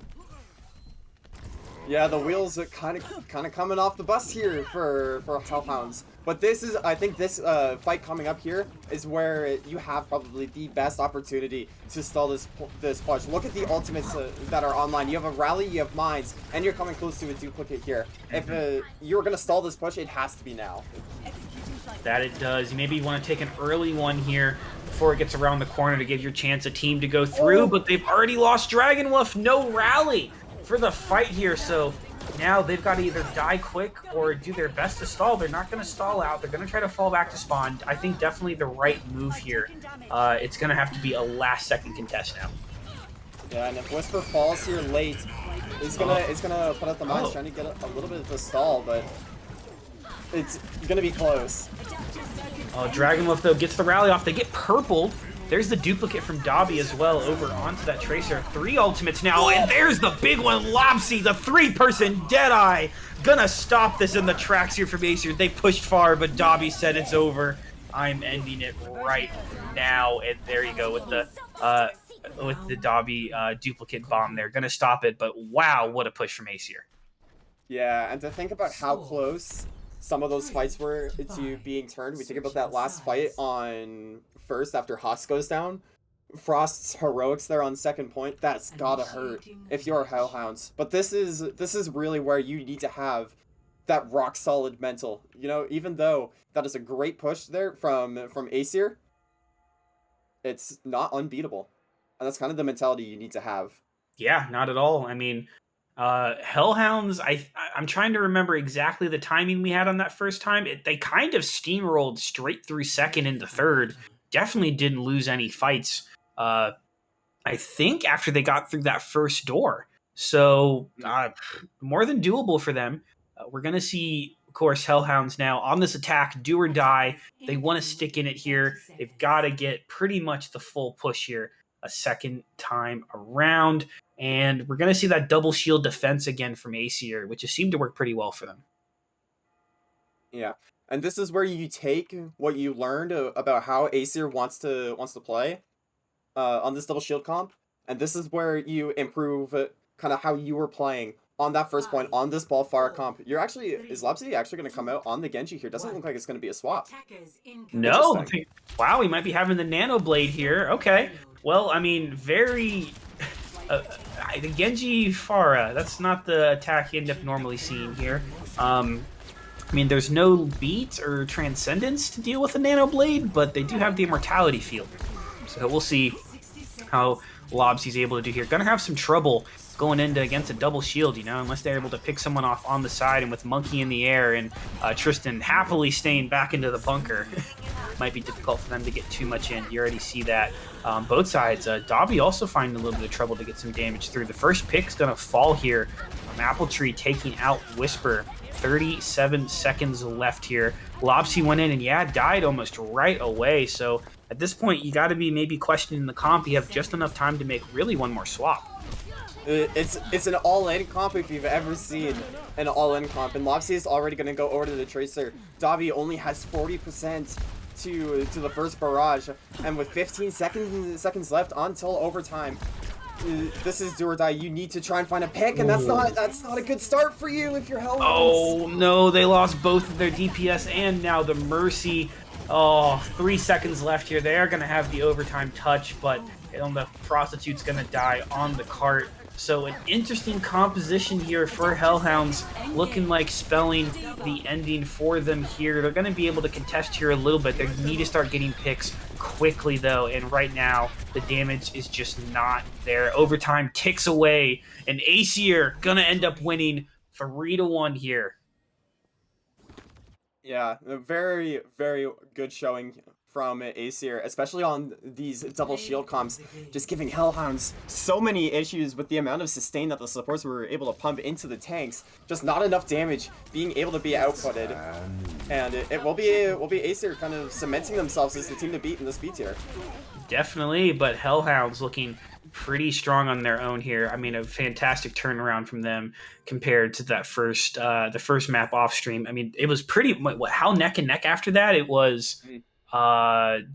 Yeah, the wheels are kind of coming off the bus here for Hellhounds. But this is, I think this fight coming up here is where you have probably the best opportunity to stall this push. Look at the ultimates that are online. You have a rally, you have mines, and you're coming close to a duplicate here. If you're going to stall this push, it has to be now. That it does. Maybe you want to take an early one here before it gets around the corner to give your chance a team to go through, but they've already lost Dragon Wolf. No rally for the fight here. So now they've got to either die quick or do their best to stall. They're not going to stall out. They're going to try to fall back to spawn. I think definitely the right move here. It's going to have to be a last-second contest now. Yeah, and if Whisper falls here late, it's gonna put out the mines trying to get a little bit of the stall, but it's gonna be close. Dragonwolf, though, gets the rally off. They get purpled. There's the duplicate from Dobby as well over onto that Tracer. 3 ultimates now, and there's the big one, Lopsy, the 3-person Deadeye. Gonna stop this in the tracks here from Aesir. They pushed far, but Dobby said it's over. I'm ending it right now, and there you go with the Dobby duplicate bomb there. Gonna stop it, but wow, what a push from Aesir. Yeah, and to think about how close some of those fights were to being turned. We think about that last fight on first after Haas goes down. Frost's heroics there on second point. That's gotta hurt if you're Hellhounds. But this is really where you need to have that rock solid mental. You know, even though that is a great push there from Aesir, it's not unbeatable. And that's kind of the mentality you need to have. Yeah, not at all. I mean, Hellhounds, I'm trying to remember exactly the timing we had on that first time. They kind of steamrolled straight through second into third. Definitely didn't lose any fights, I think, after they got through that first door. So, more than doable for them. We're going to see, of course, Hellhounds now on this attack, do or die. They want to stick in it here. They've got to get pretty much the full push here a second time around. And we're going to see that double shield defense again from Aesir, which has seemed to work pretty well for them. Yeah. And this is where you take what you learned about how Aesir wants to play on this double shield comp. And this is where you improve kind of how you were playing on that first point on this ball fire comp. Is Lopsy actually going to come out on the Genji here? Doesn't look like it's going to be a swap. No. Wow, we might be having the Nano Blade here. Okay. Well, I mean, very... the Genji Pharah, that's not the attack you end up normally seeing here. I mean, there's no beat or transcendence to deal with a Nano Blade, but they do have the immortality field. So we'll see how Lobsy's able to do here. Gonna have some trouble going into against a double shield, you know, unless they're able to pick someone off on the side, and with Monkey in the air and Tristan happily staying back into the bunker. Might be difficult for them to get too much in. You already see that. Both sides. Dobby also finding a little bit of trouble to get some damage through. The first pick's going to fall here. Apple Tree taking out Whisper. 37 seconds left here. Lopsy went in and, died almost right away. So at this point, you got to be maybe questioning the comp. You have just enough time to make really one more swap. It's an all-in comp if you've ever seen an all-in comp. And Lopsy is already going to go over to the Tracer. Dobby only has 40% to the first barrage, and with 15 seconds left until overtime, this is do or die. You need to try and find a pick, and that's not a good start for you if you're Hellhounds. Oh no, they lost both of their DPS and now the Mercy. 3 seconds left here. They are going to have the overtime touch, but the Prostitute's going to die on the cart. So an interesting composition here for Hellhounds, looking like spelling the ending for them here. They're going to be able to contest here a little bit. They need to start getting picks quickly, though, and right now the damage is just not there. Overtime ticks away, and Aesir going to end up winning 3-1 here. Yeah, a very, very good showing from Aesir, especially on these double shield comps, just giving Hellhounds so many issues with the amount of sustain that the supports were able to pump into the tanks. Just not enough damage being able to be outputted. And it will be Aesir kind of cementing themselves as the team to beat in this B tier. Definitely, but Hellhounds looking pretty strong on their own here. I mean, a fantastic turnaround from them compared to that the first map off stream. I mean, it was pretty, how neck and neck after that? It was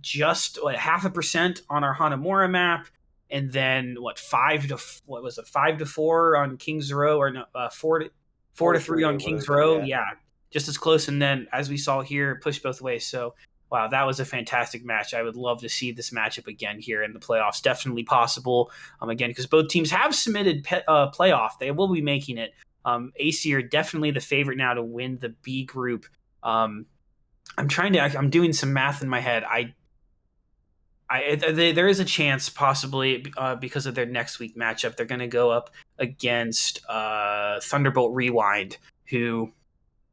just 0.5% on our Hanamura map, and then 5 to 4 on King's Row, or no, 4 to 3 on King's Row. Yeah, just as close. And then, as we saw here, pushed both ways. So wow, that was a fantastic match. I would love to see this matchup again here in the playoffs. Definitely possible. Again, because both teams have submitted playoff. They will be making it. Aesir definitely the favorite now to win the B group. I'm doing some math in my head. There is a chance, possibly, because of their next week matchup, they're going to go up against Thunderbolt Rewind, who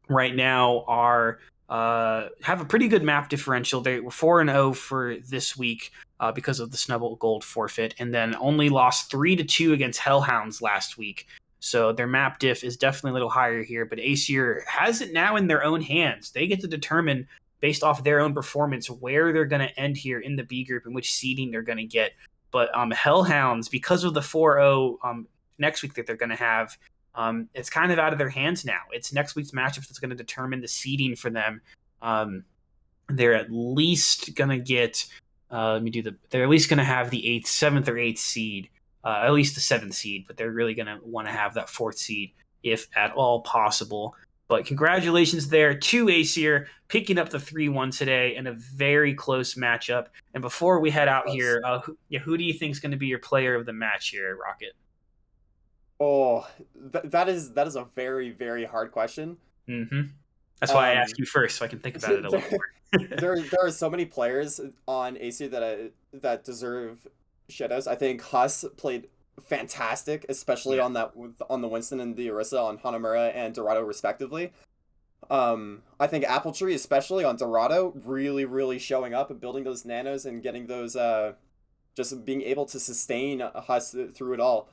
right now are have a pretty good map differential. They were 4-0 for this week because of the Snubble Gold forfeit, and then only lost 3-2 against Hellhounds last week. So their map diff is definitely a little higher here, but Aesir has it now in their own hands. They get to determine, based off their own performance, where they're going to end here in the B group and which seeding they're going to get. But Hellhounds, because of the 4-0 next week that they're going to have, it's kind of out of their hands now. It's next week's matchups that's going to determine the seeding for them. They're at least going to get, they're at least going to have the 7th or 8th seed. At least the 7th seed, but they're really going to want to have that 4th seed if at all possible. But congratulations there to Aesir picking up the 3-1 today in a very close matchup. And before we head out here, who do you think is going to be your player of the match here, Rocket? Oh, that is a very, very hard question. Mm-hmm. That's why I asked you first, so I can think about it a little more. there are so many players on Aesir that deserve shoutouts. I think Huss played fantastic, especially on the Winston and the Orisa on Hanamura and Dorado respectively. I think Apple Tree, especially on Dorado, really, really showing up and building those nanos and getting those just being able to sustain Huss through it all.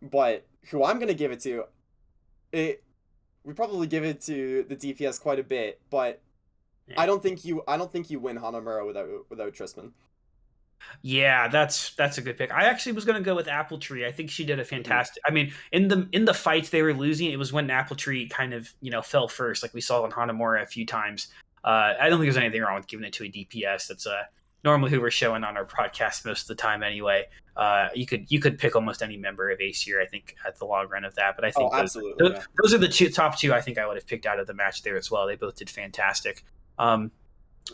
But who I'm gonna give it to, we probably give it to the DPS quite a bit, but I don't think you win Hanamura without Trisman. Yeah, that's a good pick. I actually was going to go with Apple Tree. I think she did a fantastic. I mean, in the fights they were losing, it was when Apple Tree kind of fell first, like we saw in Hanamura a few times. I don't think there's anything wrong with giving it to a DPS. That's normally who we're showing on our podcast most of the time anyway. You could pick almost any member of Aesir, I think, at the long run of that. But I think those are the top two I think I would have picked out of the match there as well. They both did fantastic.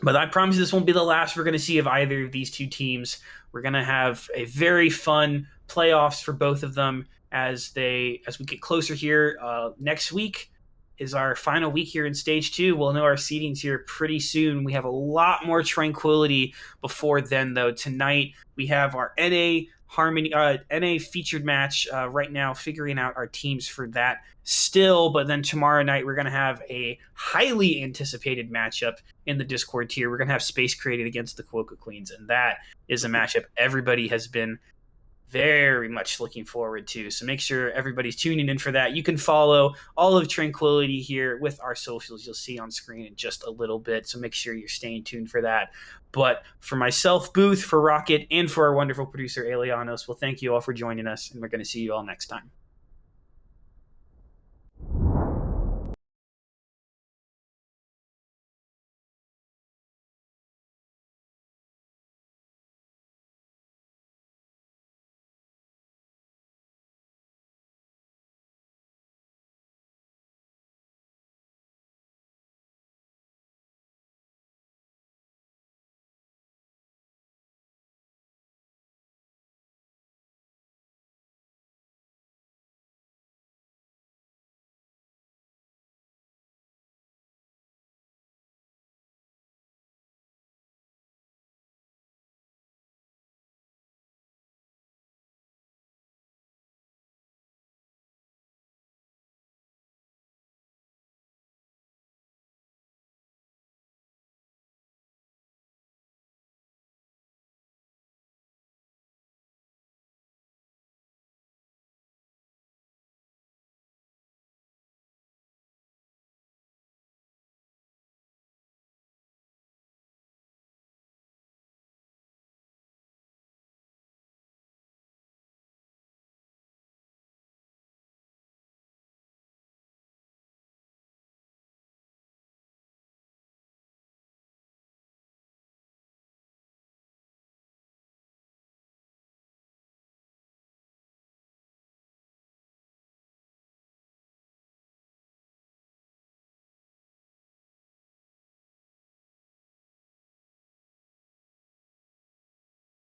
But I promise this won't be the last we're going to see of either of these two teams. We're going to have a very fun playoffs for both of them as we get closer here. Next week is our final week here in Stage 2. We'll know our seedings here pretty soon. We have a lot more tranquility before then, though. Tonight we have our NA featured match right now, figuring out our teams for that still. But then tomorrow night we're going to have a highly anticipated matchup in the Discord tier. We're going to have Space Created against the Quokka Queens, and that is a matchup everybody has been very much looking forward to. So make sure everybody's tuning in for that. You can follow all of Tranquility here with our socials you'll see on screen in just a little bit. So make sure you're staying tuned for that. But for myself, Booth, for Rocket, and for our wonderful producer, Elianos, well, thank you all for joining us, and we're going to see you all next time.